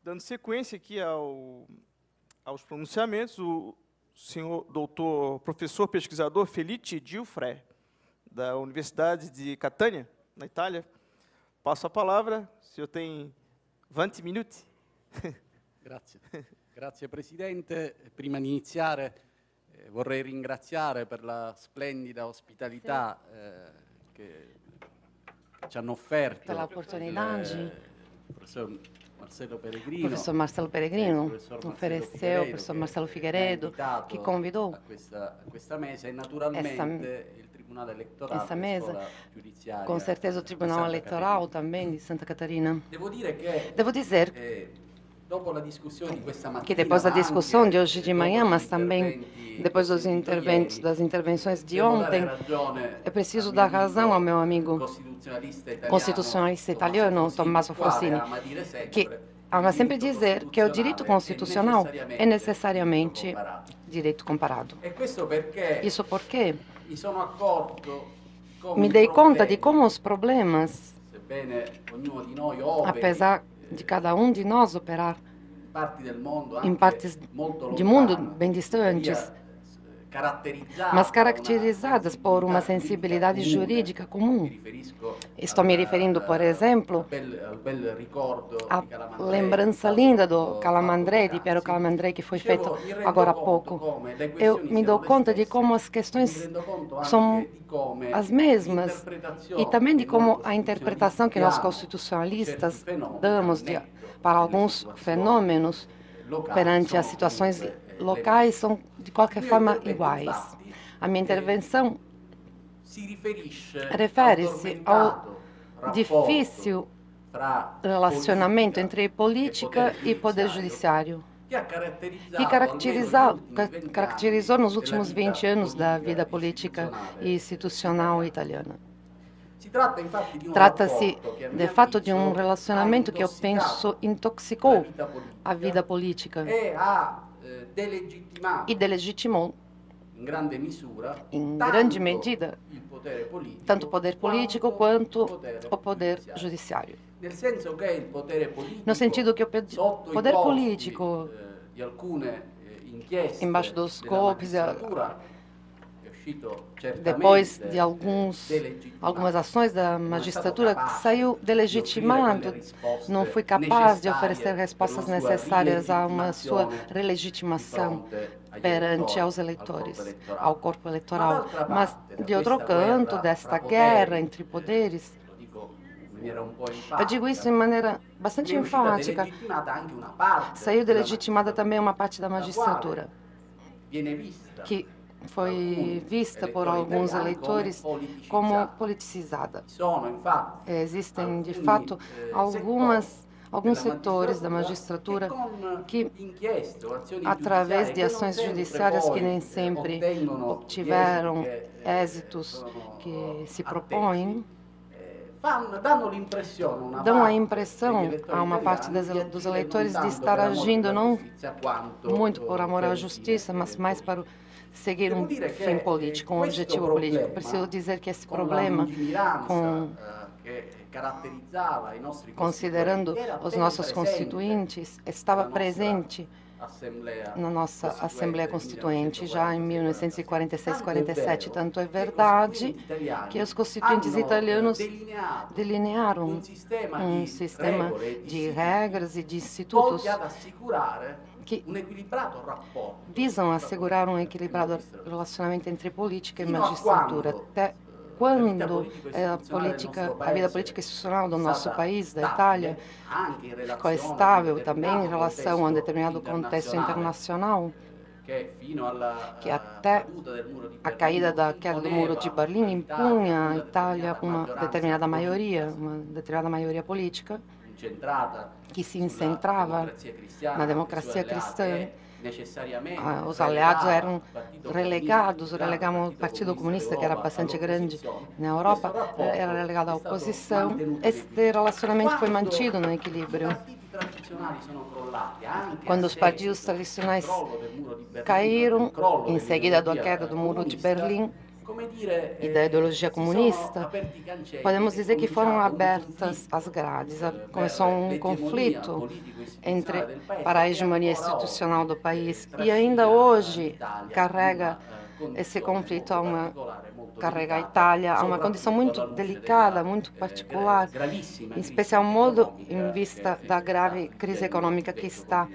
Dando sequência aqui aos pronunciamentos, o senhor doutor professor pesquisador Felice Giuffre, da Universidade di Catania, na Itália. Passo a palavra, o senhor tem 20 minuti. Grazie. Grazie Presidente. Prima di iniziare vorrei ringraziare per la splendida ospitalità che ci hanno offerto il professor Marcelo Peregrino ofereceu, o professor Marcelo Figueiredo, que convidou essa mesa, com certeza o Tribunal Eleitoral também de Santa Catarina. Devo dizer que depois da discussão de hoje de manhã, mas também depois das intervenções de ontem, é preciso dar razão ao meu amigo constitucionalista italiano, Tommaso Frosini, que ama sempre dizer que o direito constitucional é necessariamente direito comparado. Isso porque me dei conta de como os problemas, apesar de cada um de nós operar em partes de mundo bem distantes, mas caracterizadas por uma sensibilidade jurídica comum. Estou me referindo, por exemplo, à lembrança linda do Calamandré, de Piero Calamandré, que foi feito agora há pouco. Eu me dou conta de como as questões são as mesmas e também de como a interpretação que nós constitucionalistas damos para alguns fenômenos perante as situações locais são, de qualquer forma, iguais. A minha intervenção refere-se ao difícil relacionamento entre política e poder judiciário, que caracterizou nos últimos 20 anos da vida política e institucional italiana. Trata-se, de fato, de um relacionamento que eu penso intoxicou a vida política e delegitimou, em grande medida, tanto o poder político quanto o poder judiciário. No sentido que o poder político, embaixo dos golpes, depois de algumas ações da magistratura, saiu delegitimado, não foi capaz de oferecer respostas necessárias a uma sua relegitimação perante aos eleitores, ao corpo eleitoral. Mas, de outro canto, desta guerra entre poderes, eu digo isso de maneira bastante enfática, saiu delegitimada também uma parte da magistratura, que foi vista por alguns eleitores como politicizada. Existem, de fato, alguns setores da magistratura que, através de ações judiciárias que nem sempre obtiveram êxitos que se propõem, dão a impressão a uma parte dos eleitores de estar agindo não muito por amor à justiça, mas mais para seguir um fim político, um objetivo político. Preciso dizer que esse problema, considerando os nossos constituintes, estava presente na nossa Assembleia Constituinte já em 1946-47. Tanto é verdade que os constituintes italianos delinearam um sistema de regras e de institutos que visam assegurar um equilibrado relacionamento entre política e magistratura. Até quando a vida política institucional do nosso país, da Itália, ficou estável também em relação a um determinado contexto internacional, que até a queda do Muro de Berlim impunha à Itália uma determinada maioria política, que se centrava na democracia cristã. Os aliados eram relegados, o Partido Comunista, que era bastante grande na Europa, era relegado à oposição. Este relacionamento foi mantido no equilíbrio. Quando os partidos tradicionais caíram, em seguida da queda do Muro de Berlim, e da ideologia comunista, podemos dizer que foram abertas as grades. Começou um conflito para a hegemonia institucional do país e ainda hoje carrega esse conflito, carrega a Itália a uma condição muito delicada, muito particular, em especial modo em vista da grave crise econômica que está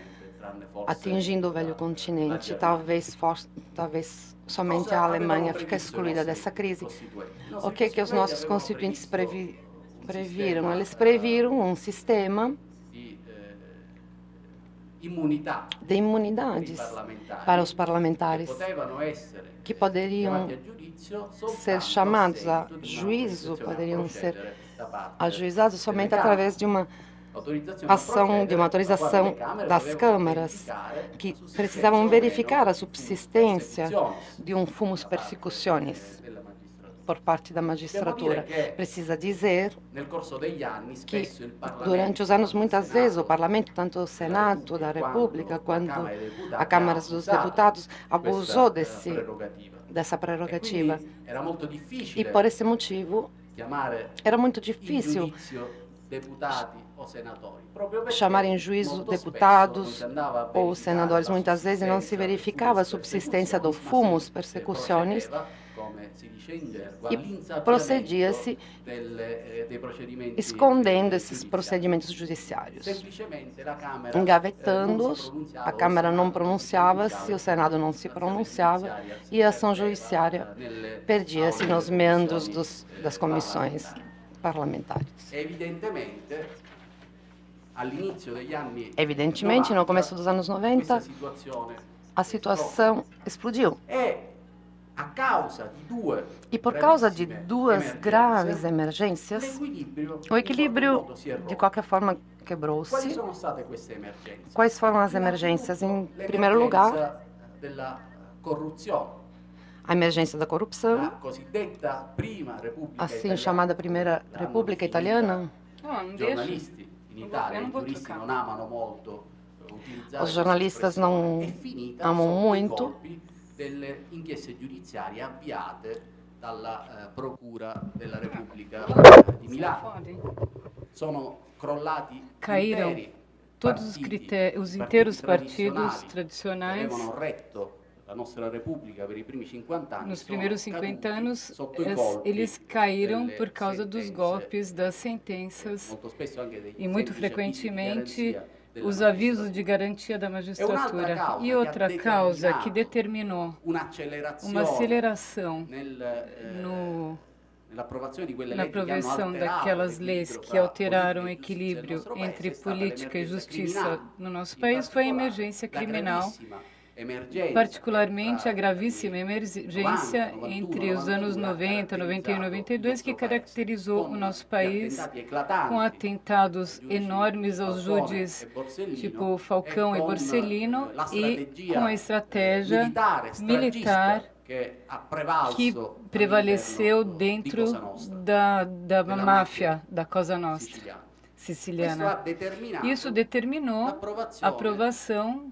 atingindo o velho continente. Talvez somente a Alemanha fica excluída dessa crise. O que os nossos constituintes previram? Eles previram um sistema de imunidades para os parlamentares, que poderiam ser chamados a juízo, poderiam ser ajuizados somente através de uma autorização das câmaras, que precisavam verificar a subsistência de um fumus persecutionis por parte da magistratura. Precisa dizer que, durante os anos, muitas vezes, o Parlamento, tanto o Senado da República quanto a Câmara dos Deputados, abusou dessa prerrogativa. E, por esse motivo, era muito difícil chamar em juízo deputados ou senadores. Muitas vezes não se verificava a subsistência do fumus persecutionis e procedia-se escondendo esses procedimentos judiciários, engavetando-os. A Câmara não pronunciava-se, o Senado não se pronunciava e a ação judiciária perdia-se nos meandros das comissões parlamentares. Evidentemente, no começo dos anos 90, a situação explodiu. E por causa de duas graves emergências, o equilíbrio, de qualquer forma, quebrou-se. Quais foram as emergências? Em primeiro lugar, a emergência da corrupção, assim chamada Primeira República Italiana. Os jornalistas não amam muito delle inchieste giudiziarie avviate dalla Procura della Repubblica di Milano. Sono crollati caíram todos os inteiros partidos tradicionais. Nos primeiros 50 anos, eles caíram por causa dos golpes, das sentenças e, muito frequentemente, os avisos de garantia da magistratura. E outra causa que determinou uma aceleração na aprovação daquelas leis que alteraram o equilíbrio entre política e justiça no nosso país foi a emergência criminal, particularmente a gravíssima emergência entre os anos 90, 91 e 92, que caracterizou o nosso país com atentados enormes aos júris tipo Falcão e Borsellino e com a estratégia militar que prevaleceu dentro da máfia da Cosa Nostra siciliana. Isso determinou a aprovação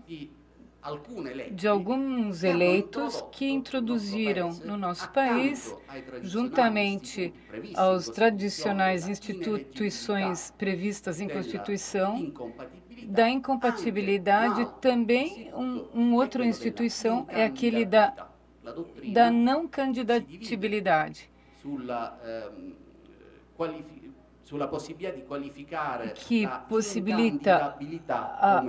de alguns eleitos que introduziram no nosso país, juntamente aos tradicionais instituições previstas em Constituição, da incompatibilidade. Também uma outra instituição é aquele da não candidatabilidade, que possibilita a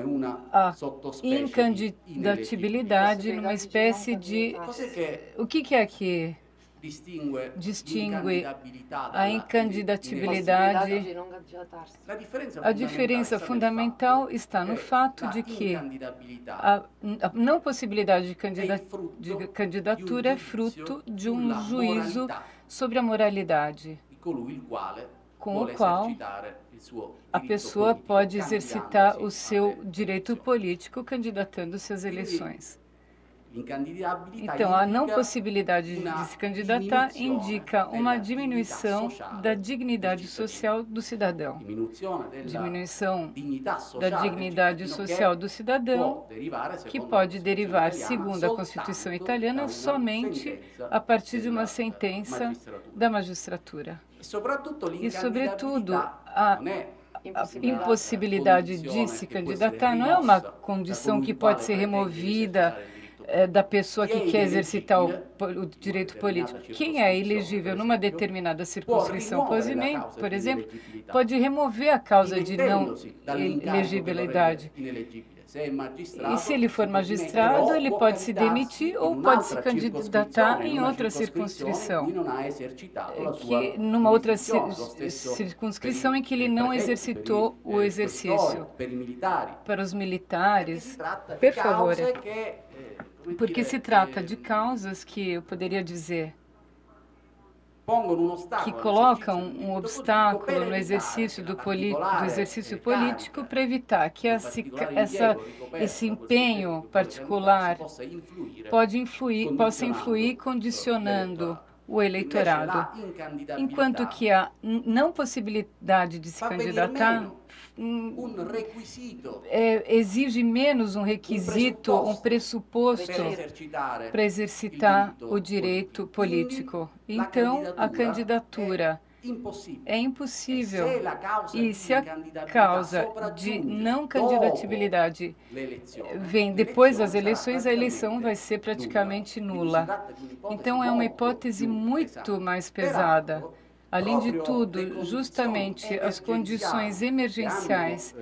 incandidatabilidade numa espécie de... O que é que distingue a incandidatabilidade? A diferença fundamental está no fato de que a não possibilidade de candidatura é fruto de um juízo sobre a moralidade, com o qual a pessoa pode exercitar o seu direito político candidatando-se às eleições. Então, a não possibilidade de se candidatar indica uma diminuição da dignidade social do cidadão. Diminuição da dignidade social do cidadão, que pode derivar, segundo a Constituição italiana, somente a partir de uma sentença da magistratura. E, sobretudo, a impossibilidade de se candidatar não é uma condição que pode ser removida da pessoa que quer exercitar o direito político. Quem é elegível numa determinada circunscrição, por exemplo, pode remover a causa de não elegibilidade. E se ele for magistrado, ele pode se demitir ou pode se candidatar em outra circunscrição, numa outra circunscrição em que ele não exercitou o exercício. Para os militares, por favor, porque se trata de causas que eu poderia dizer que colocam um obstáculo no exercício do exercício político para evitar que esse empenho particular possa influir condicionando o eleitorado, enquanto que a não possibilidade de se candidatar exige menos um requisito, um pressuposto para exercitar o direito político. Então, a candidatura É impossível. E se a causa de não candidatabilidade vem depois das eleições, a eleição vai ser praticamente nula. Então, é uma hipótese muito mais pesada. Além de tudo, justamente as condições emergenciais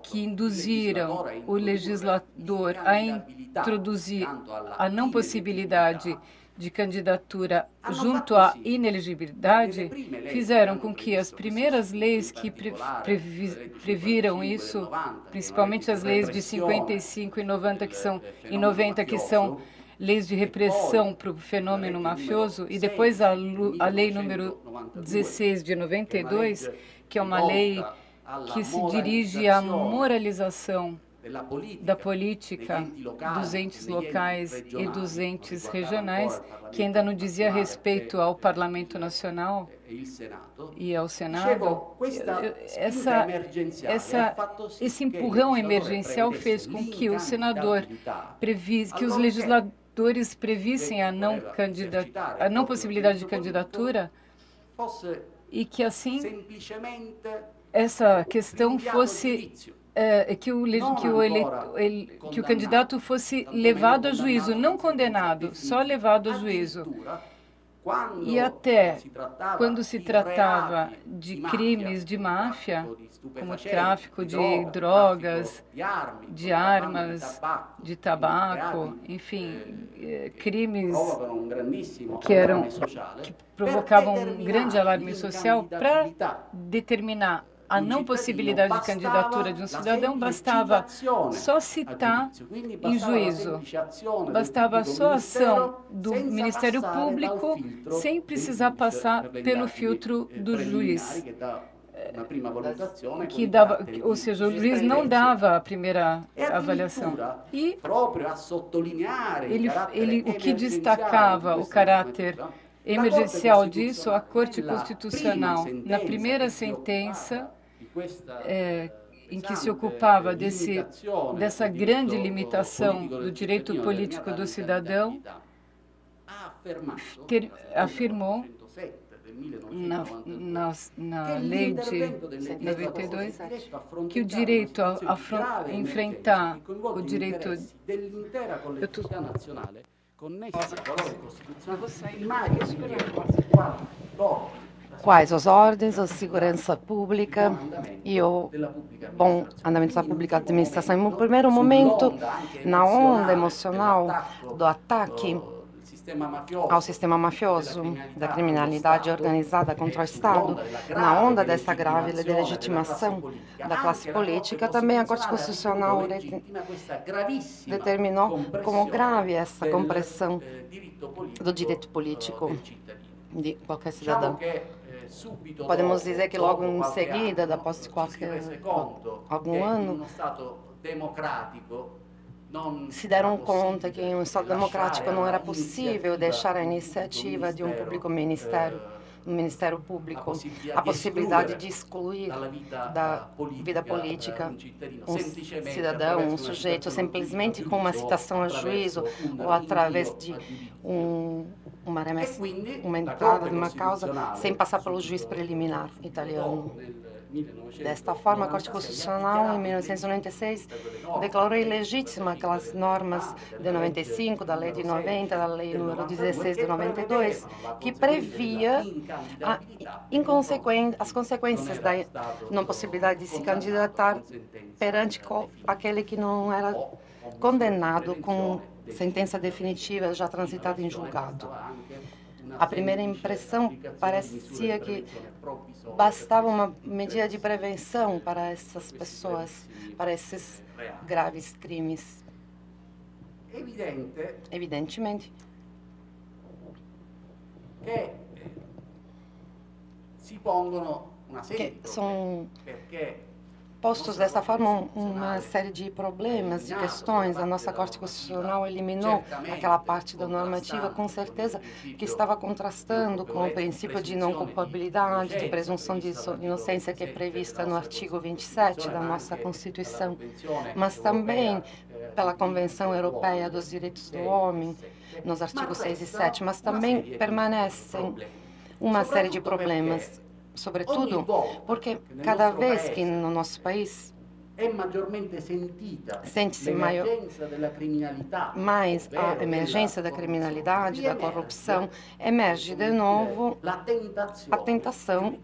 que induziram o legislador a introduzir a não possibilidade de candidatura junto à inelegibilidade, fizeram com que as primeiras leis que previram isso, principalmente as leis de 55 e 90, que são leis de repressão para o fenômeno mafioso, e depois a lei número 16 de 92, que é uma lei que se dirige à moralização da política dos entes locais e dos entes regionais, que ainda não dizia respeito ao Parlamento Nacional e ao Senado. Esse empurrão emergencial fez com que o senador que os legisladores previssem a não possibilidade de candidatura e que assim essa questão fosse que o candidato fosse levado a juízo, não condenado, só levado a juízo. E até quando se tratava de crimes de máfia, como tráfico de drogas, de armas, de tabaco, enfim, crimes que provocavam um grande alarme social, para determinar a não possibilidade de candidatura de um cidadão, bastava só citar em juízo, bastava só a ação do Ministério Público, sem precisar passar pelo filtro do juiz, ou seja, o juiz não dava a primeira avaliação. E o que destacava o caráter emergencial disso, a Corte Constitucional, na primeira sentença, em que se ocupava dessa grande limitação do direito político do cidadão, afirmou na lei de 92 que o direito a enfrentar o direito quais as ordens, a segurança pública e o bom andamento da pública administração. No primeiro momento, na onda emocional do ataque ao sistema mafioso, da criminalidade organizada contra o Estado, na onda dessa grave delegitimação da classe política, também a Corte Constitucional determinou como grave essa compressão do direito político de qualquer cidadão. Podemos dizer que logo em seguida, após algum ano, se deram conta que em um Estado democrático não era possível deixar a iniciativa de um público ministério, um Ministério Público, a possibilidade de excluir da vida política um cidadão, um sujeito, simplesmente com uma citação a juízo ou através de uma entrada de uma causa sem passar pelo juiz preliminar italiano. Desta forma, a Corte Constitucional, em 1996, declarou ilegítima aquelas normas de 95, da Lei de 90, da Lei número 16 de 92, que previa as consequências da não possibilidade de se candidatar perante aquele que não era condenado com sentença definitiva já transitada em julgado. A primeira impressão parecia que bastava uma medida de prevenção para essas pessoas, para esses graves crimes. Evidentemente, que são postos dessa forma uma série de problemas, de questões. A nossa Corte Constitucional eliminou aquela parte da normativa, com certeza, que estava contrastando com o princípio de não culpabilidade, de presunção de inocência que é prevista no artigo 27 da nossa Constituição, mas também pela Convenção Europeia dos Direitos do Homem, nos artigos 6 e 7, mas também permanecem uma série de problemas, sobretudo porque cada vez que no nosso país sente-se mais a emergência da criminalidade, da corrupção, emerge de novo a tentação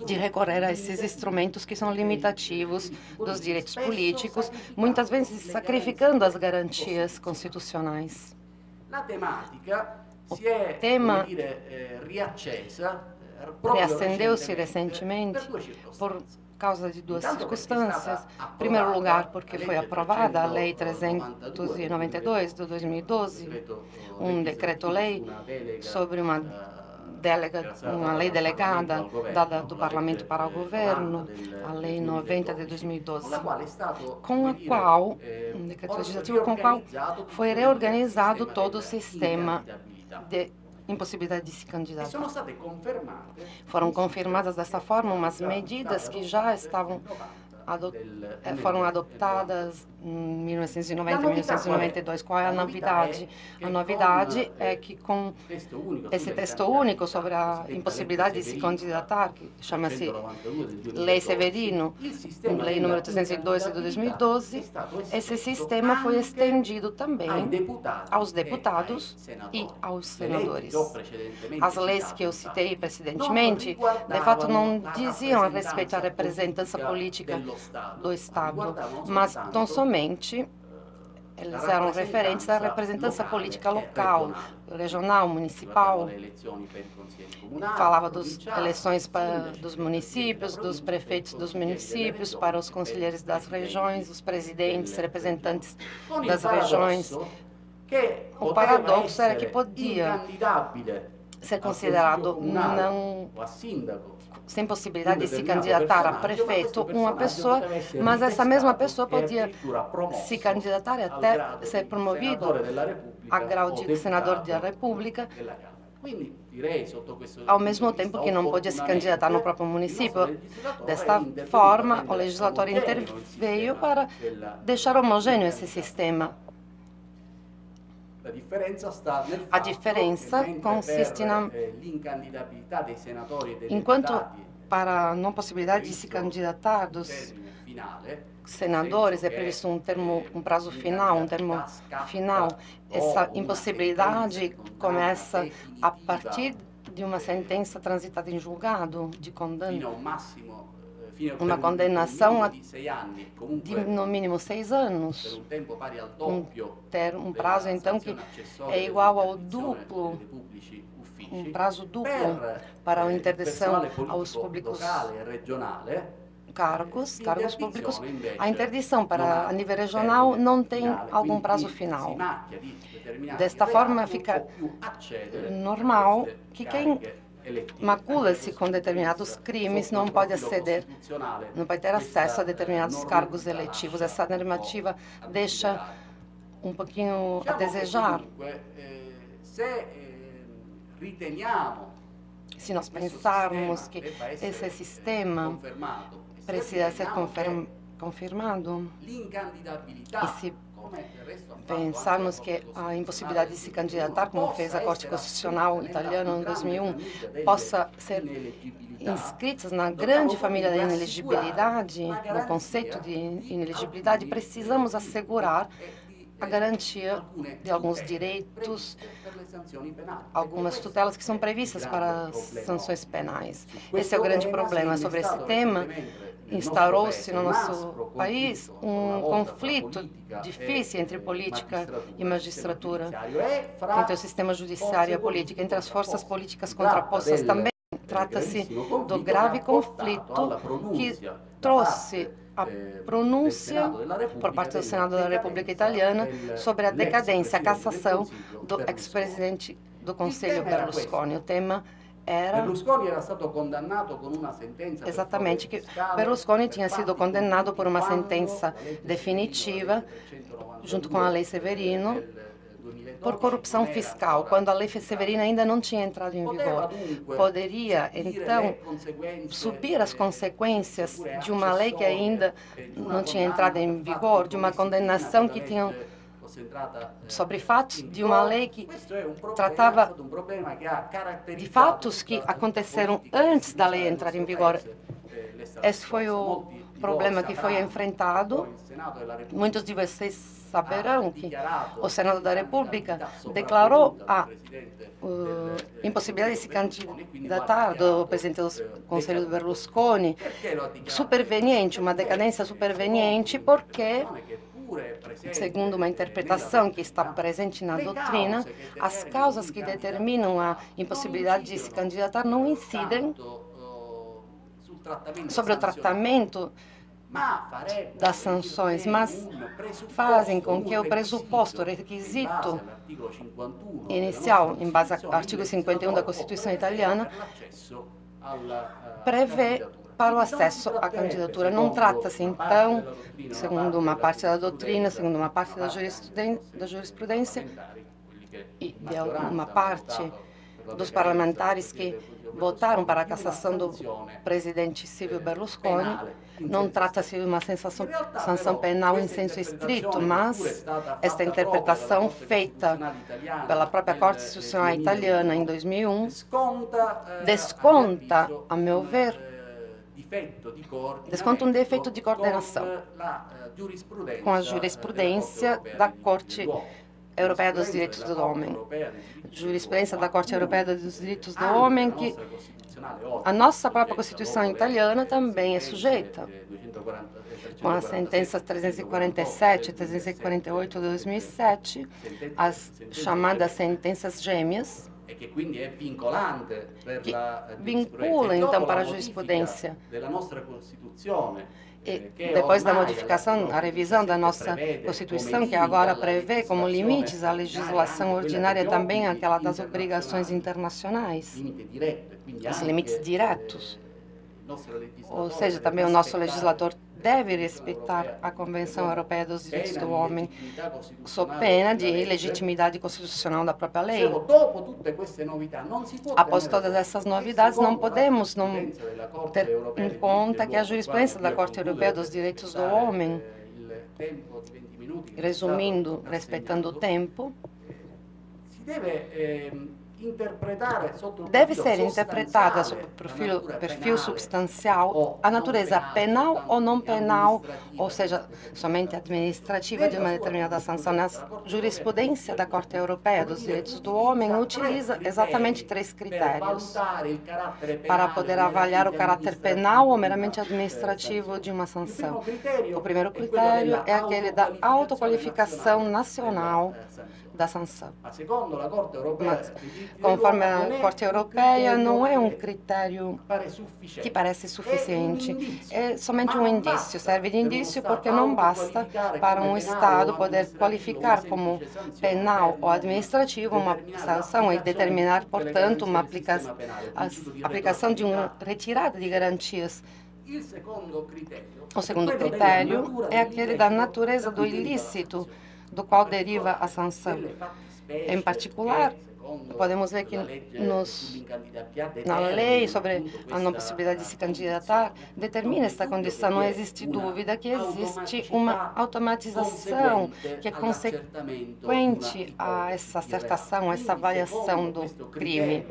de recorrer a esses instrumentos que são limitativos dos direitos políticos, muitas vezes sacrificando as garantias constitucionais. O tema reacendeu-se recentemente por causa de duas circunstâncias. Em primeiro lugar, porque foi aprovada a Lei 392 de 2012, um decreto-lei sobre uma lei delegada dada do Parlamento para o governo, a Lei 90 de 2012, com a qual, um decreto legislativo com o qual foi reorganizado todo o sistema de impossibilidade de se candidatar. Foram confirmadas dessa forma umas medidas que já foram adoptadas em 1990 e 1992. Qual é a novidade? A novidade é que com esse texto único sobre a impossibilidade de se candidatar, que chama-se Lei Severino, Lei número 302 de 2012, esse sistema foi estendido também aos deputados e aos senadores. As leis que eu citei precedentemente, de fato, não diziam a respeito da representância política do Estado, mas tão somente eles eram referentes à representância política local, regional, municipal. Falava das eleições dos municípios, dos prefeitos dos municípios, para os conselheiros das regiões, os presidentes, representantes das regiões. O paradoxo era que podia ser considerado sem possibilidade de se candidatar a prefeito uma pessoa, mas essa mesma pessoa podia se candidatar e até ser promovido a grau de senador da República, ao mesmo tempo que não podia se candidatar no próprio município. Desta forma, o legislador interveio para deixar homogêneo esse sistema. A diferença consiste enquanto para a não possibilidade de se candidatar dos senadores é previsto um prazo final, um termo final. Essa impossibilidade começa a partir de uma sentença transitada em julgado de condena, uma condenação de no mínimo 6 anos, um prazo então que é igual ao duplo, um prazo duplo para a interdição aos públicos cargos públicos. A interdição para a nível regional não tem algum prazo final. Desta forma, fica normal que quem macula-se com determinados crimes não pode aceder, não pode ter acesso a determinados cargos eletivos. Essa normativa deixa um pouquinho a desejar. Se nós pensarmos que esse sistema precisa ser confirmado, e se pensarmos que a impossibilidade de se candidatar, como fez a Corte Constitucional italiana em 2001, possa ser inscritas na grande família da inelegibilidade, no conceito de inelegibilidade, precisamos assegurar a garantia de alguns direitos, algumas tutelas que são previstas para as sanções penais. Esse é o grande problema. Sobre esse tema, instaurou-se no nosso país um conflito difícil entre política e magistratura, entre o sistema judiciário e a política, entre as forças políticas contrapostas também. Trata-se do grave conflito que trouxe a pronúncia por parte do Senado da República Italiana sobre a decadência, a cassação do ex-presidente do Conselho Berlusconi. O tema era exatamente que Berlusconi tinha sido condenado por uma sentença definitiva, junto com a Lei Severino, por corrupção fiscal, quando a Lei Severino ainda não tinha entrado em vigor. Poderia, então, subir as consequências de uma lei que ainda não tinha entrado em vigor, de uma condenação que tinha sobre fatos de uma lei que tratava de fatos que aconteceram antes da lei entrar em vigor. Esse foi o problema que foi enfrentado. Muitos de vocês saberão que o Senado da República declarou a impossibilidade de se candidatar do presidente do Conselho Berlusconi superveniente, uma decadência superveniente, porque, segundo uma interpretação que está presente na doutrina, as causas que determinam a impossibilidade de se candidatar não incidem sobre o tratamento das sanções, mas fazem com que o pressuposto, o requisito inicial, em base ao artigo 51 da Constituição italiana, prevê para o acesso à candidatura. Não trata-se, então, segundo uma parte da doutrina, segundo uma parte da jurisprudência e de uma parte dos parlamentares que votaram para a cassação do presidente Silvio Berlusconi. Não trata-se de uma sanção penal em senso estrito, mas esta interpretação feita pela própria Corte Constitucional italiana em 2001 desconta, a meu ver, desconta um defeito de coordenação com a jurisprudência da Corte Europeia dos Direitos do Homem. Jurisprudência da Corte Europeia dos Direitos do Homem, que a nossa própria Constituição italiana também é sujeita. Com as sentenças 347 e 348 de 2007, as chamadas sentenças gêmeas, que vinculam, então, para a jurisprudência. E depois da modificação, a revisão da nossa Constituição, que agora prevê como limites a legislação ordinária também aquela das obrigações internacionais, os limites diretos. Ou seja, também o nosso legislador deve respeitar a Convenção Europeia dos Direitos do Homem, sob pena de ilegitimidade constitucional da própria lei. Após todas essas novidades, não podemos não ter em conta que a jurisprudência da Corte Europeia dos Direitos do Homem, resumindo, respeitando o tempo, deve ser interpretada sob o perfil substancial, a natureza penal ou não penal, ou seja, somente administrativa de uma determinada sanção. Na jurisprudência da Corte Europeia dos Direitos do Homem utiliza exatamente 3 critérios para poder avaliar o caráter penal ou meramente administrativo de uma sanção. O primeiro critério é aquele da autoqualificação nacional da sanção. Mas, conforme a Corte Europeia, não é um critério que parece suficiente. É somente um indício, serve de indício porque não basta para um Estado poder qualificar como penal ou administrativo uma sanção e determinar, portanto, uma aplicação de uma retirada de garantias. O segundo critério é aquele da natureza do ilícito, do qual deriva a sanção. Em particular, podemos ver que na lei sobre a não possibilidade de se candidatar, determina esta condição. Não existe dúvida que existe uma automatização que é consequente a essa acertação, a essa avaliação do crime.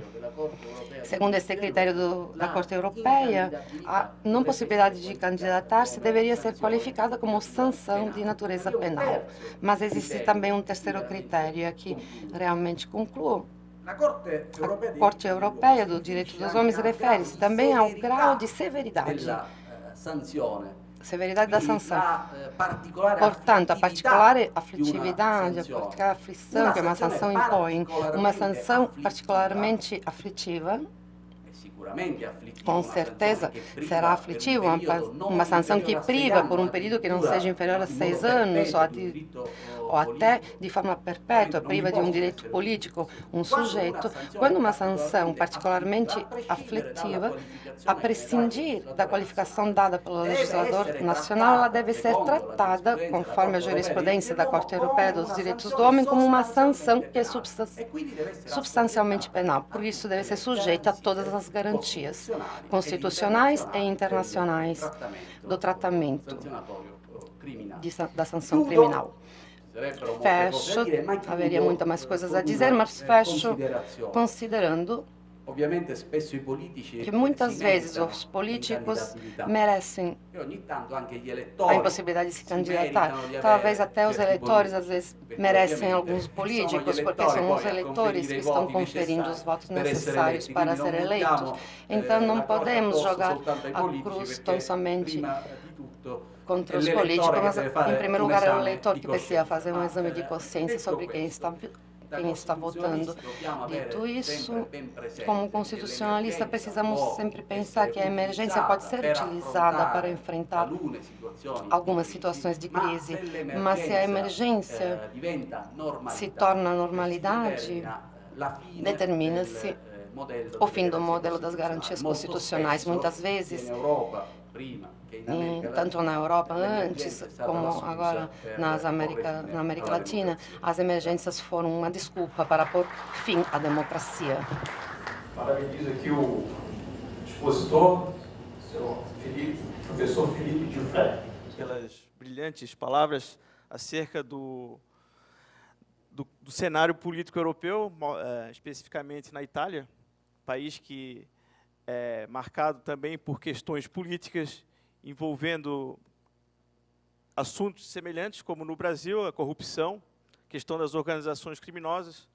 Segundo esse critério da Corte Europeia, a não possibilidade de candidatar-se deveria ser qualificada como sanção de natureza penal. Mas existe também um terceiro critério, aqui realmente concluo. A Corte Europeia do Direito dos Homens refere-se também ao grau de severidade da sanção. Portanto, a particular aflitividade, a particular aflição que uma sanção impõe, uma sanção particularmente aflitiva, com certeza será aflitiva, uma sanção que priva por um período que não seja inferior a 6 anos ou até de forma perpétua, priva de um direito político um sujeito, quando uma sanção particularmente aflitiva, a prescindir da qualificação dada pelo legislador nacional, ela deve ser tratada, conforme a jurisprudência da Corte Europeia dos Direitos do Homem, como uma sanção que é substancialmente penal. Por isso, deve ser sujeita a todas as garantias constitucionais e internacionais do tratamento da sanção criminal. Fecho, haveria muitas mais coisas a dizer, mas fecho considerando que muitas vezes os políticos merecem a impossibilidade de se candidatar. Talvez até os eleitores, às vezes, merecem alguns políticos, porque são os eleitores que estão conferindo os votos necessários para ser eleitos. Então, não podemos jogar a cruz tão somente contra os políticos, mas, em primeiro lugar, é o eleitor que precisa fazer um exame de consciência sobre quem está votando. Dito isso, como constitucionalista, precisamos sempre pensar que a emergência pode ser utilizada para enfrentar algumas situações de crise, mas se a emergência se torna normalidade, determina-se o fim do modelo das garantias constitucionais. Muitas vezes, tanto na Europa antes como agora na América Latina, as emergências foram uma desculpa para pôr fim à democracia. Parabenizo aqui o expositor, professor Felipe Gilfré, pelas brilhantes palavras acerca do cenário político europeu, especificamente na Itália, país que é marcado também por questões políticas envolvendo assuntos semelhantes, como no Brasil, a corrupção, questão das organizações criminosas,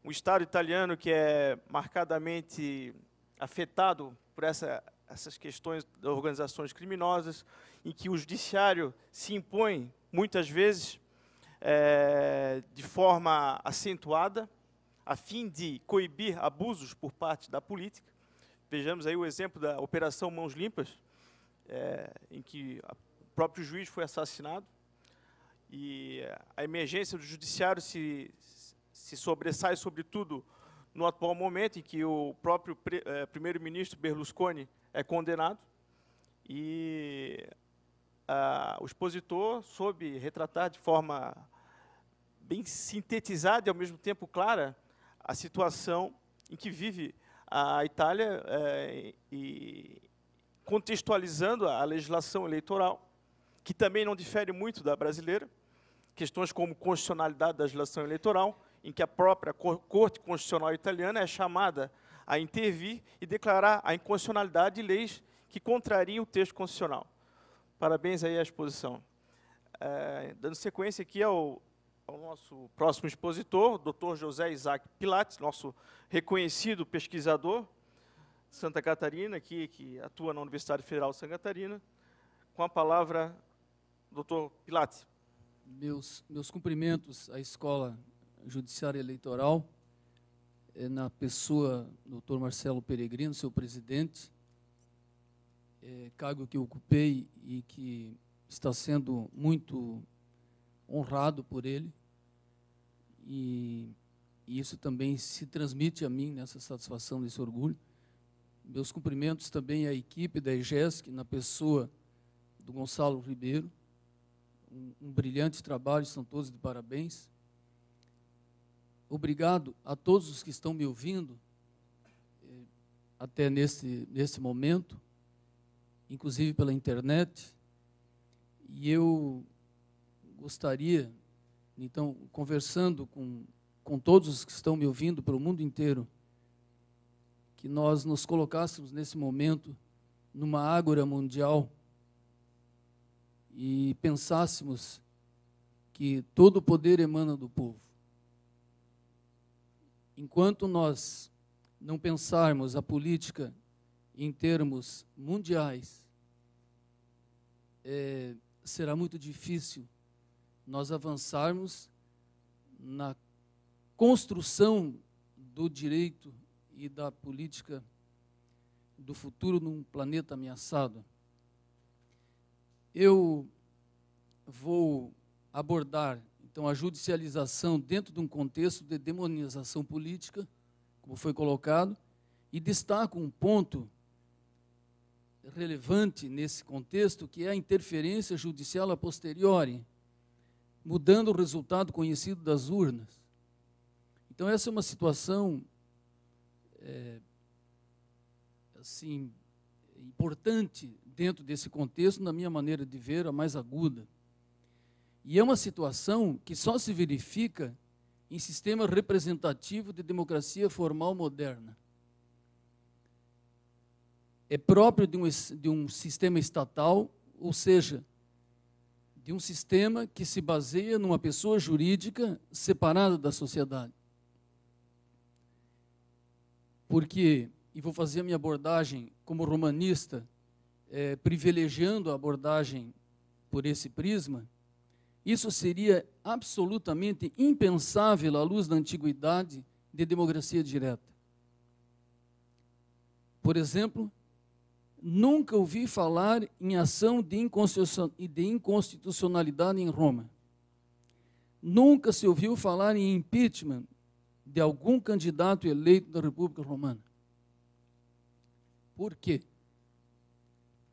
um Estado italiano que é marcadamente afetado por essas questões das organizações criminosas, em que o judiciário se impõe, muitas vezes, de forma acentuada, a fim de coibir abusos por parte da política. Vejamos aí o exemplo da Operação Mãos Limpas, em que o próprio juiz foi assassinado, e a emergência do judiciário se sobressai, sobretudo, no atual momento em que o próprio primeiro-ministro Berlusconi é condenado, e o expositor soube retratar de forma bem sintetizada e, ao mesmo tempo, clara, a situação em que vive a Itália, e contextualizando a legislação eleitoral, que também não difere muito da brasileira, questões como constitucionalidade da legislação eleitoral, em que a própria Corte Constitucional Italiana é chamada a intervir e declarar a inconstitucionalidade de leis que contrariam o texto constitucional. Parabéns aí à exposição. Dando sequência aqui ao nosso próximo expositor, o Dr. José Isaac Pilates, nosso reconhecido pesquisador, Santa Catarina, que atua na Universidade Federal de Santa Catarina. Com a palavra, Dr. Pilates. Meus cumprimentos à Escola Judiciária Eleitoral, na pessoa do Dr. Marcelo Peregrino, seu presidente, cargo que eu ocupei e que está sendo muito honrado por ele, e isso também se transmite a mim nessa satisfação, nesse orgulho. Meus cumprimentos também à equipe da EGESC, na pessoa do Gonçalo Ribeiro, um brilhante trabalho, estão todos de parabéns. Obrigado a todos os que estão me ouvindo, até nesse momento, inclusive pela internet, e eu gostaria, então, conversando com todos os que estão me ouvindo pelo mundo inteiro, que nós nos colocássemos nesse momento numa ágora mundial e pensássemos que todo o poder emana do povo. Enquanto nós não pensarmos a política em termos mundiais, será muito difícil nós avançarmos na construção do direito e da política do futuro num planeta ameaçado. Eu vou abordar, então, a judicialização dentro de um contexto de demonização política, como foi colocado, e destaco um ponto relevante nesse contexto, que é a interferência judicial a posteriori, mudando o resultado conhecido das urnas. Então, essa é uma situação assim, importante dentro desse contexto, na minha maneira de ver, a mais aguda. E é uma situação que só se verifica em sistema representativo de democracia formal moderna. É próprio de um sistema estatal, ou seja, de um sistema que se baseia numa pessoa jurídica separada da sociedade. Porque, e vou fazer a minha abordagem como romanista, privilegiando a abordagem por esse prisma, isso seria absolutamente impensável à luz da antiguidade de democracia direta. Por exemplo, nunca ouvi falar em ação de inconstitucionalidade em Roma. Nunca se ouviu falar em impeachment de algum candidato eleito da República Romana. Por quê?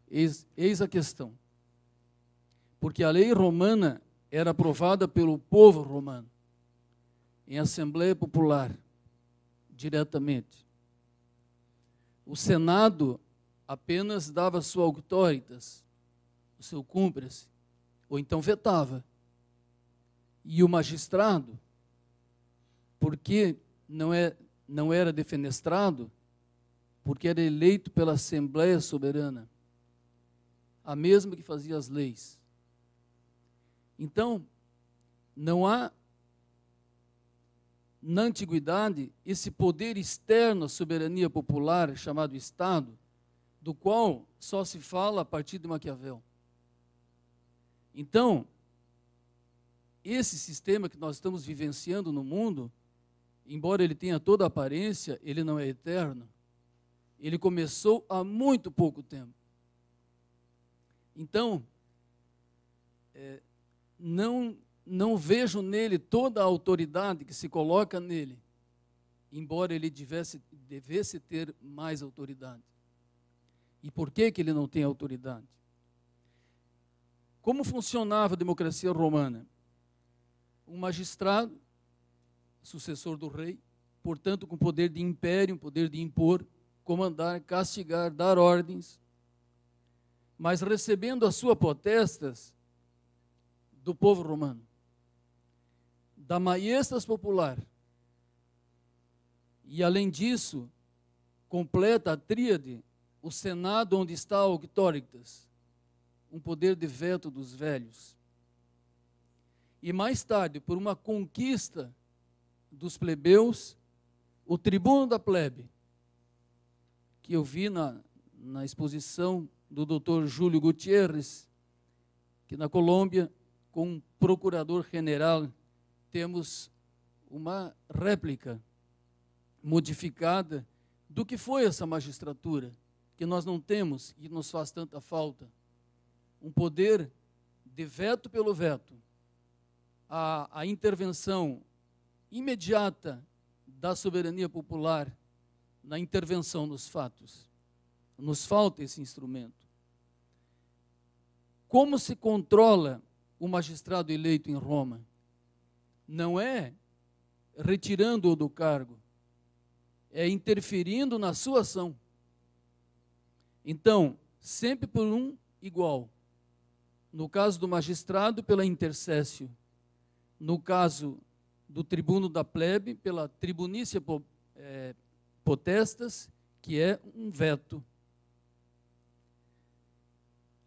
Eis a questão. Porque a lei romana era aprovada pelo povo romano, em Assembleia Popular, diretamente. O Senado apenas dava sua auctoritas, o seu cúmplice, ou então vetava. E o magistrado, porque não era defenestrado, porque era eleito pela Assembleia Soberana, a mesma que fazia as leis. Então, não há, na antiguidade, esse poder externo à soberania popular, chamado Estado, do qual só se fala a partir de Maquiavel. Então, esse sistema que nós estamos vivenciando no mundo, embora ele tenha toda a aparência, ele não é eterno. Ele começou há muito pouco tempo. Então, não vejo nele toda a autoridade que se coloca nele, embora ele devesse ter mais autoridade. E por que ele não tem autoridade? Como funcionava a democracia romana? Um magistrado, sucessor do rei, portanto com poder de império, poder de impor, comandar, castigar, dar ordens, mas recebendo as suas potestas do povo romano, da maiestas popular. E, além disso, completa a tríade, o Senado, onde está a auctoritas, um poder de veto dos velhos. E, mais tarde, por uma conquista dos plebeus, o tribuno da plebe, que eu vi na exposição do Dr. Júlio Gutierrez, que na Colômbia, com um procurador-general, temos uma réplica modificada do que foi essa magistratura, que nós não temos e nos faz tanta falta. Um poder de veto pelo veto, a intervenção imediata da soberania popular na intervenção nos fatos. Nos falta esse instrumento. Como se controla o magistrado eleito em Roma? Não é retirando-o do cargo, é interferindo na sua ação. Então, sempre por um igual. No caso do magistrado, pela intercessio. No caso do tribuno da plebe, pela tribunícia potestas, que é um veto.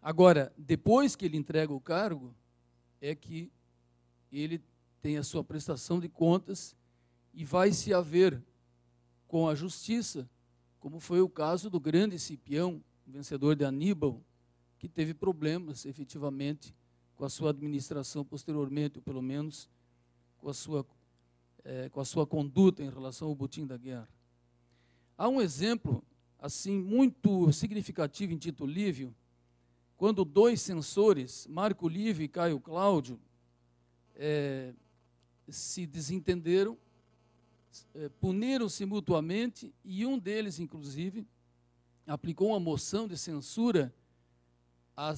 Agora, depois que ele entrega o cargo, é que ele tem a sua prestação de contas e vai se haver com a justiça, como foi o caso do grande Cipião, vencedor de Aníbal, que teve problemas, efetivamente, com a sua administração posteriormente, ou pelo menos com a sua conduta em relação ao botim da guerra. Há um exemplo, assim, muito significativo em Tito Livio, quando dois censores, Marco Livio e Caio Cláudio, se desentenderam, puniram-se mutuamente, e um deles, inclusive, aplicou uma moção de censura à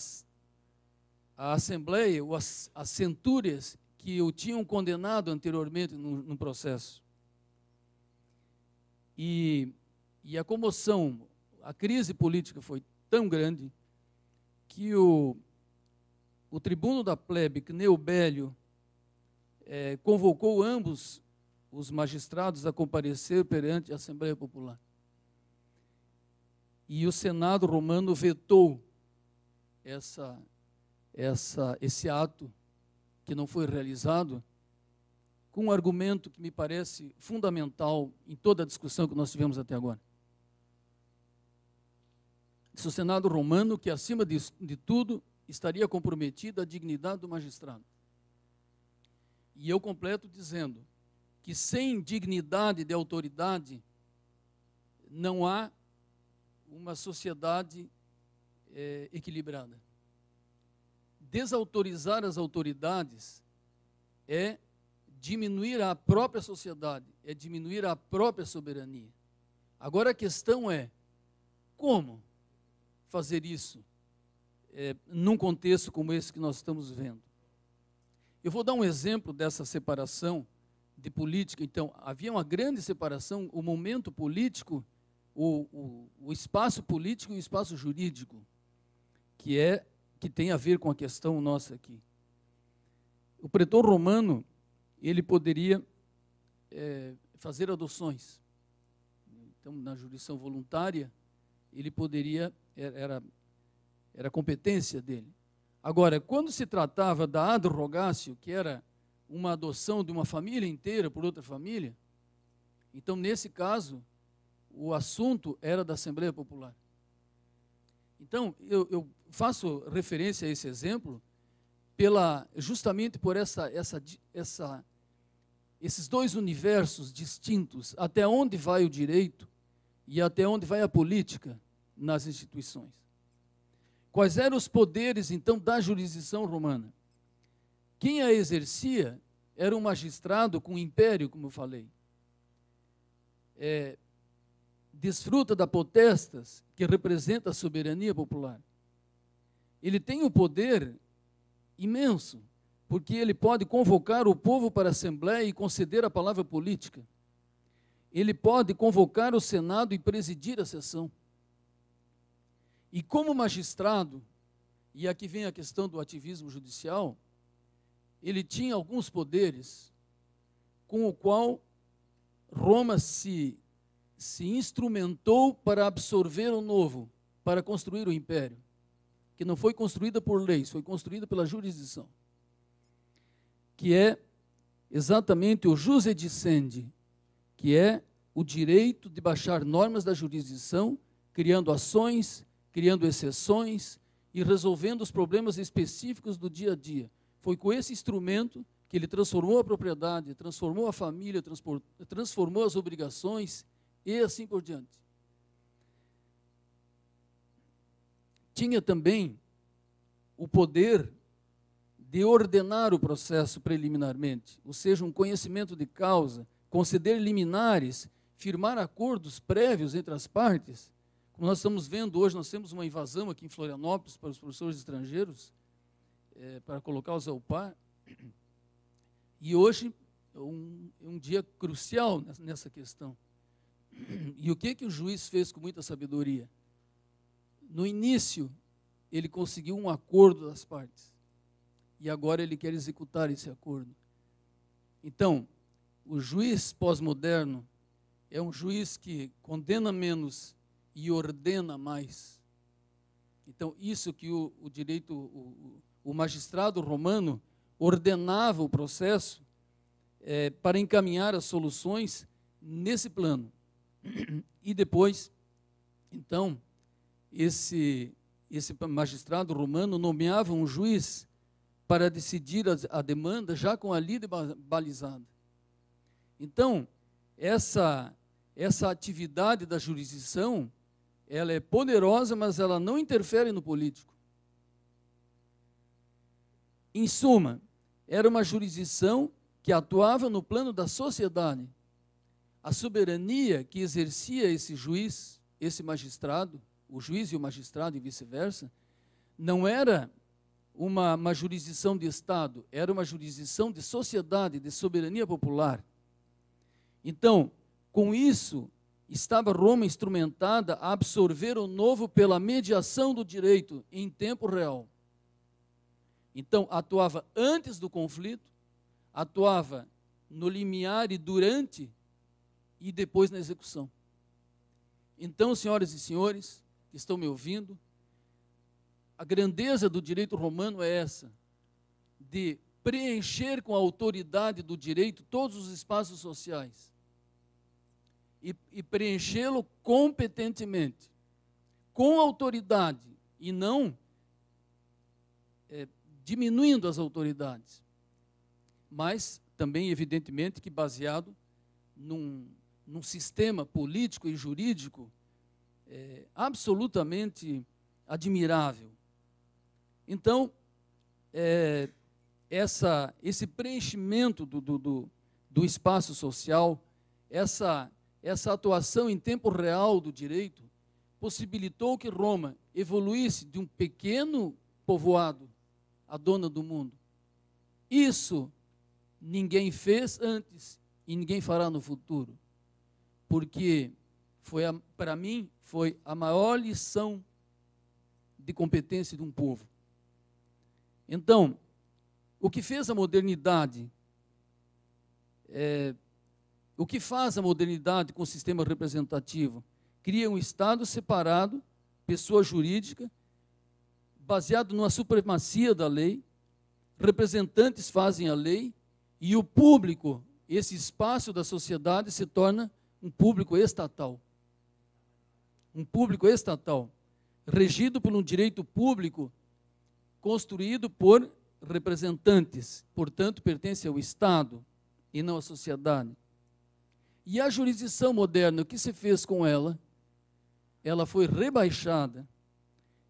Assembleia, ou às centúrias que o tinham condenado anteriormente no processo. E a comoção, a crise política foi tão grande que o o tribuno da plebe, Cneo Bélio, convocou ambos os magistrados a comparecer perante a Assembleia Popular. E o Senado romano vetou esse ato, que não foi realizado, com um argumento que me parece fundamental em toda a discussão que nós tivemos até agora. Disse o Senado romano que, acima de tudo, estaria comprometida a dignidade do magistrado. E eu completo dizendo que sem dignidade de autoridade não há uma sociedade equilibrada. Desautorizar as autoridades é diminuir a própria sociedade, é diminuir a própria soberania. Agora a questão é como fazer isso num contexto como esse que nós estamos vendo. Eu vou dar um exemplo dessa separação de política. Então, havia uma grande separação, o momento político, o espaço político e o espaço jurídico, que tem a ver com a questão nossa aqui. O pretor romano, ele poderia fazer adoções. Então, na jurisdição voluntária, ele poderia, era competência dele. Agora, quando se tratava da ad rogatio, que era uma adoção de uma família inteira por outra família, então, nesse caso, o assunto era da Assembleia Popular. Então, eu faço referência a esse exemplo justamente por esses dois universos distintos, até onde vai o direito e até onde vai a política nas instituições. Quais eram os poderes, então, da jurisdição romana? Quem a exercia era um magistrado com império, como eu falei. Desfruta da potestas, que representa a soberania popular. Ele tem um poder imenso, porque ele pode convocar o povo para a Assembleia e conceder a palavra política. Ele pode convocar o Senado e presidir a sessão. E como magistrado, e aqui vem a questão do ativismo judicial, ele tinha alguns poderes com o qual Roma se instrumentou para absorver o novo, para construir o império, que não foi construída por leis, foi construída pela jurisdição, que é exatamente o jus edicendi, que é o direito de baixar normas da jurisdição, criando ações, criando exceções e resolvendo os problemas específicos do dia a dia. Foi com esse instrumento que ele transformou a propriedade, transformou a família, transformou as obrigações e assim por diante. Tinha também o poder de ordenar o processo preliminarmente, ou seja, um conhecimento de causa, conceder liminares, firmar acordos prévios entre as partes. Como nós estamos vendo hoje, nós temos uma invasão aqui em Florianópolis para os professores estrangeiros, para colocá-los ao par. E hoje é um dia crucial nessa questão. E o que o juiz fez com muita sabedoria? No início, ele conseguiu um acordo das partes. E agora ele quer executar esse acordo. Então, o juiz pós-moderno é um juiz que condena menos e ordena mais. Então, isso que o direito, o magistrado romano ordenava o processo para encaminhar as soluções nesse plano. E depois, então, esse magistrado romano nomeava um juiz para decidir a demanda já com a lide balizada. Então, essa atividade da jurisdição, ela é poderosa, mas ela não interfere no político. Em suma, era uma jurisdição que atuava no plano da sociedade. A soberania que exercia esse juiz, esse magistrado, o juiz e o magistrado e vice-versa, não era uma jurisdição de Estado, era uma jurisdição de sociedade, de soberania popular. Então, com isso, estava Roma instrumentada a absorver o novo pela mediação do direito em tempo real. Então, atuava antes do conflito, atuava no limiar e durante e depois na execução. Então, senhoras e senhores que estão me ouvindo, a grandeza do direito romano é essa, de preencher com a autoridade do direito todos os espaços sociais e preenchê-lo competentemente, com autoridade e não diminuindo as autoridades, mas também, evidentemente, que baseado num sistema político e jurídico absolutamente admirável. Então, esse preenchimento do espaço social, essa atuação em tempo real do direito, possibilitou que Roma evoluísse de um pequeno povoado à dona do mundo. Isso ninguém fez antes e ninguém fará no futuro, porque para mim foi a maior lição de competência de um povo. Então, o que fez a modernidade, o que faz a modernidade com o sistema representativo? Cria um Estado separado, pessoa jurídica, baseado numa supremacia da lei, representantes fazem a lei, e o público, esse espaço da sociedade, se torna um público estatal. Um público estatal, regido por um direito público construído por representantes, portanto, pertence ao Estado e não à sociedade. E a jurisdição moderna, o que se fez com ela? Ela foi rebaixada.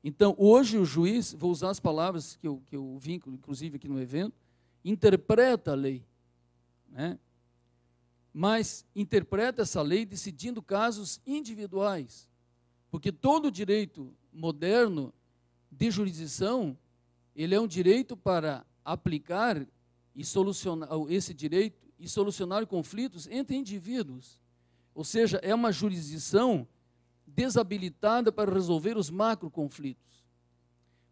Então, hoje o juiz, vou usar as palavras que eu vi, inclusive aqui no evento, interpreta a lei, né? Mas interpreta essa lei decidindo casos individuais, porque todo direito moderno de jurisdição, ele é um direito para aplicar e solucionar esse direito e solucionar conflitos entre indivíduos. Ou seja, é uma jurisdição desabilitada para resolver os macroconflitos,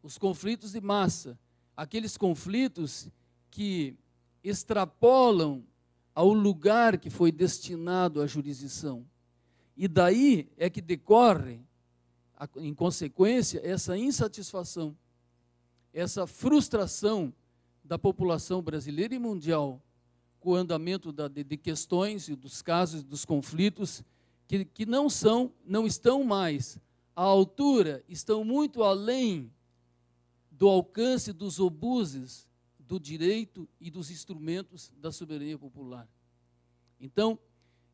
os conflitos de massa, aqueles conflitos que extrapolam ao lugar que foi destinado à jurisdição. E daí é que decorre, em consequência, essa insatisfação, essa frustração da população brasileira e mundial com o andamento de questões e dos casos, dos conflitos, que não estão mais à altura, estão muito além do alcance dos obuses do direito e dos instrumentos da soberania popular. Então,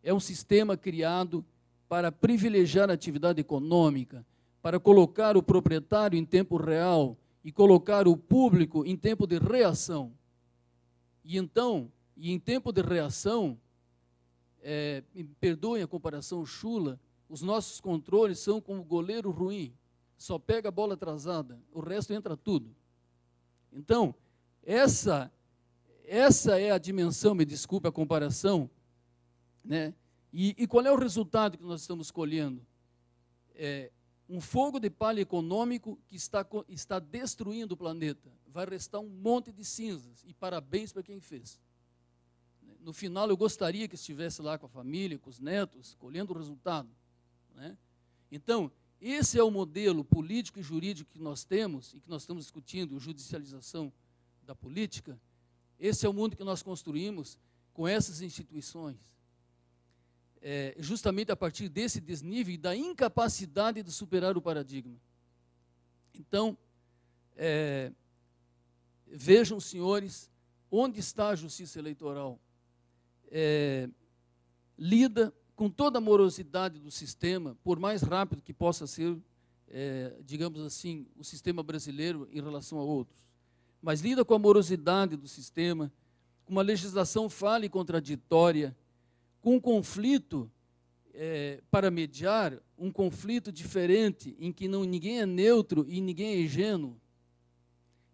é um sistema criado para privilegiar a atividade econômica, para colocar o proprietário em tempo real e colocar o público em tempo de reação. E em tempo de reação, me perdoem a comparação chula, os nossos controles são como goleiro ruim, só pega a bola atrasada, o resto entra tudo. Então, essa é a dimensão, me desculpe a comparação, né? E qual é o resultado que nós estamos colhendo? Um fogo de palha econômico que está destruindo o planeta. Vai restar um monte de cinzas, e parabéns para quem fez. No final, eu gostaria que estivesse lá com a família, com os netos, colhendo o resultado, né? Então, esse é o modelo político e jurídico que nós temos, e que nós estamos discutindo, judicialização da política. Esse é o mundo que nós construímos com essas instituições. Justamente a partir desse desnível e da incapacidade de superar o paradigma. Então, vejam, senhores, onde está a justiça eleitoral. Lida com toda a morosidade do sistema, por mais rápido que possa ser, digamos assim, o sistema brasileiro em relação a outros. Mas lida com a morosidade do sistema, com uma legislação falha e contraditória, com um conflito para mediar, um conflito diferente, em que ninguém é neutro e ninguém é ingênuo.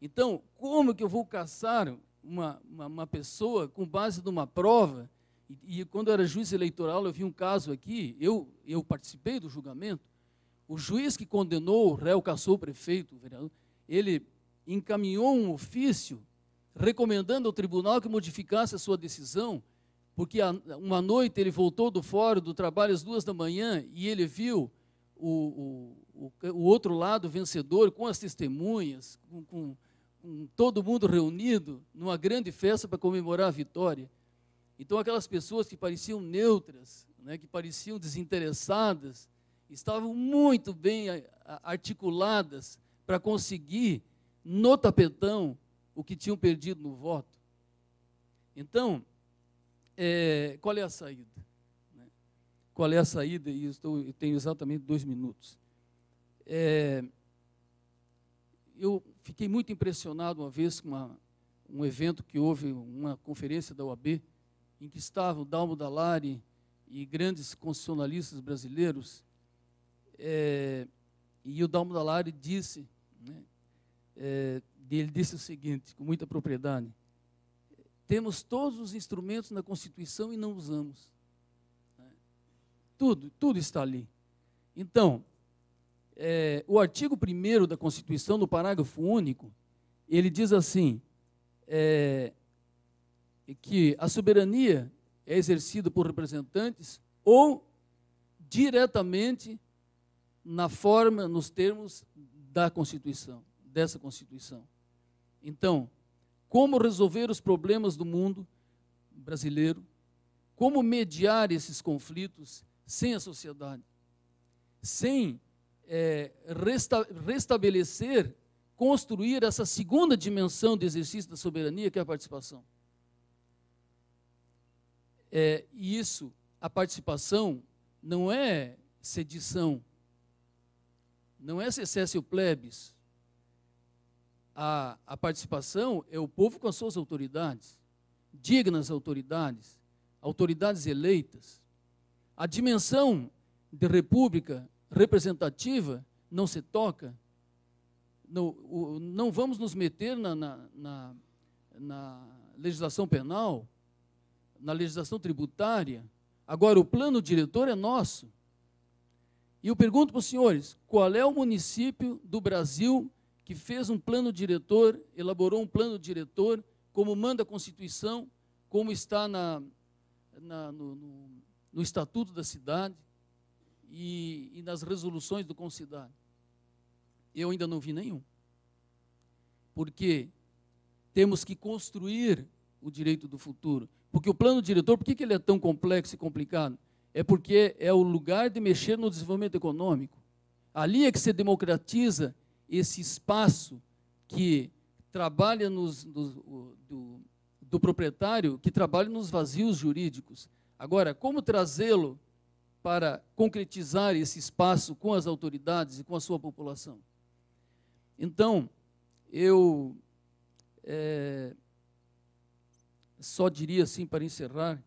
Então, como que eu vou caçar uma pessoa com base numa prova? E quando eu era juiz eleitoral, eu vi um caso aqui, eu participei do julgamento, o juiz que condenou, o réu caçou o prefeito, o vereador, ele encaminhou um ofício recomendando ao tribunal que modificasse a sua decisão, porque uma noite ele voltou do fórum do trabalho às 2 da manhã e ele viu o outro lado vencedor, com as testemunhas, com todo mundo reunido, numa grande festa para comemorar a vitória. Então, aquelas pessoas que pareciam neutras, né, que pareciam desinteressadas, estavam muito bem articuladas para conseguir, no tapetão, o que tinham perdido no voto. Então, qual é a saída? Qual é a saída? E eu tenho exatamente 2 minutos. Eu fiquei muito impressionado uma vez com um evento que houve, uma conferência da OAB, em que estavam o Dalmo Dallari e grandes constitucionalistas brasileiros, e o Dalmo Dallari disse, né, ele disse o seguinte, com muita propriedade: temos todos os instrumentos na Constituição e não usamos. Tudo está ali. Então, o artigo 1º da Constituição, no parágrafo único, ele diz assim, que a soberania é exercida por representantes ou diretamente na forma, nos termos da Constituição, dessa Constituição. Então, como resolver os problemas do mundo brasileiro, como mediar esses conflitos sem a sociedade, sem restabelecer, construir essa segunda dimensão de exercício da soberania, que é a participação. E isso, a participação, não é sedição, não é cessatio plebis. A participação é o povo com as suas autoridades, dignas autoridades, autoridades eleitas. A dimensão de república representativa não se toca. Não vamos nos meter na legislação penal, na legislação tributária. Agora, o plano diretor é nosso. E eu pergunto para os senhores, qual é o município do Brasil que fez um plano diretor, elaborou um plano diretor, como manda a Constituição, como está no Estatuto da Cidade e nas resoluções do Concidade? Eu ainda não vi nenhum. Porque temos que construir o direito do futuro. Porque o plano diretor, por que ele é tão complexo e complicado? É porque é o lugar de mexer no desenvolvimento econômico. Ali é que se democratiza esse espaço que trabalha do proprietário, que trabalha nos vazios jurídicos. Agora, como trazê-lo para concretizar esse espaço com as autoridades e com a sua população? Então, eu só diria assim, para encerrar,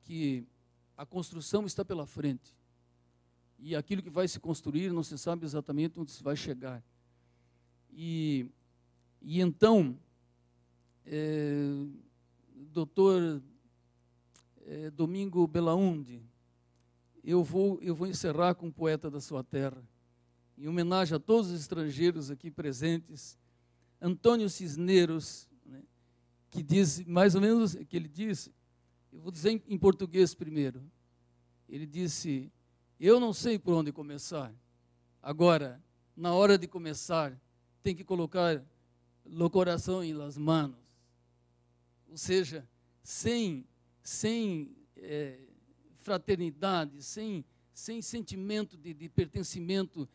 que a construção está pela frente. E aquilo que vai se construir, não se sabe exatamente onde se vai chegar. E então, doutor Domingo Belaúnde, eu vou encerrar com um poeta da sua terra, em homenagem a todos os estrangeiros aqui presentes, Antônio Cisneros, né, que diz, mais ou menos, que ele disse, eu vou dizer em português primeiro, ele disse: eu não sei por onde começar, agora, na hora de começar, tem que colocar o coração em las manos, ou seja, sem fraternidade, sem sentimento de pertencimento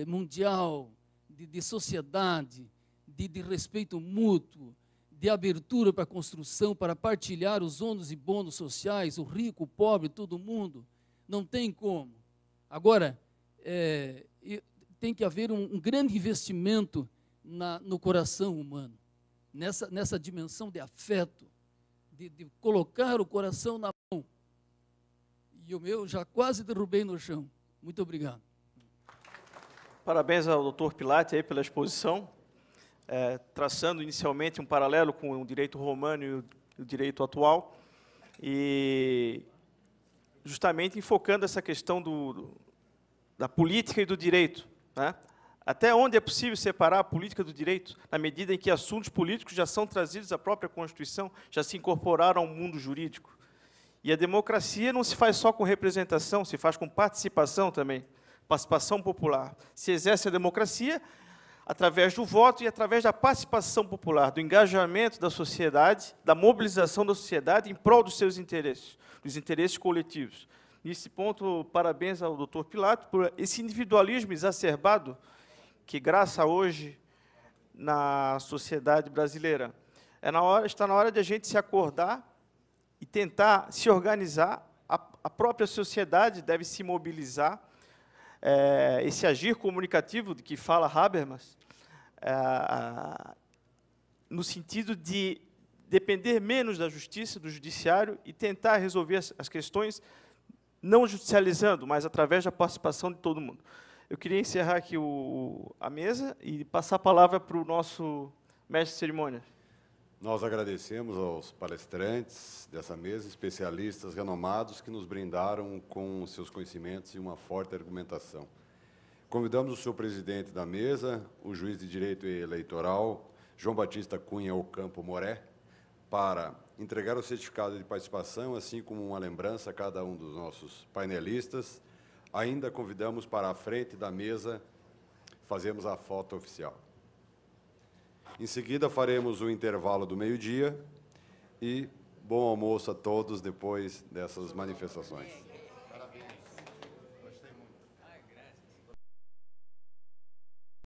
mundial, de sociedade, de respeito mútuo, de abertura para a construção, para partilhar os ônus e bônus sociais, o rico, o pobre, todo mundo, não tem como. Agora, tem que haver um grande investimento no coração humano, nessa dimensão de afeto, de colocar o coração na mão. E o meu já quase derrubei no chão. Muito obrigado. Parabéns ao doutor Pilati aí pela exposição, traçando inicialmente um paralelo com o direito romano e o direito atual, e justamente enfocando essa questão da política e do direito, né? Até onde é possível separar a política do direito, na medida em que assuntos políticos já são trazidos à própria Constituição, já se incorporaram ao mundo jurídico? E a democracia não se faz só com representação, se faz com participação também, participação popular. Se exerce a democracia através do voto e através da participação popular, do engajamento da sociedade, da mobilização da sociedade em prol dos seus interesses, dos interesses coletivos. Nesse ponto, parabéns ao Dr. Pilato por esse individualismo exacerbado que graça hoje na sociedade brasileira. Está na hora de a gente se acordar e tentar se organizar. A própria sociedade deve se mobilizar. Esse agir comunicativo de que fala Habermas, no sentido de depender menos da justiça, do judiciário, e tentar resolver as questões não judicializando, mas através da participação de todo mundo. Eu queria encerrar aqui a mesa e passar a palavra para o nosso mestre de cerimônia. Nós agradecemos aos palestrantes dessa mesa, especialistas renomados que nos brindaram com seus conhecimentos e uma forte argumentação. Convidamos o senhor presidente da mesa, o juiz de direito eleitoral, João Batista Cunha Ocampo Moré, para entregar o certificado de participação, assim como uma lembrança a cada um dos nossos painelistas. Ainda convidamos para a frente da mesa fazermos a foto oficial. Em seguida, faremos o intervalo do meio-dia e bom almoço a todos depois dessas manifestações.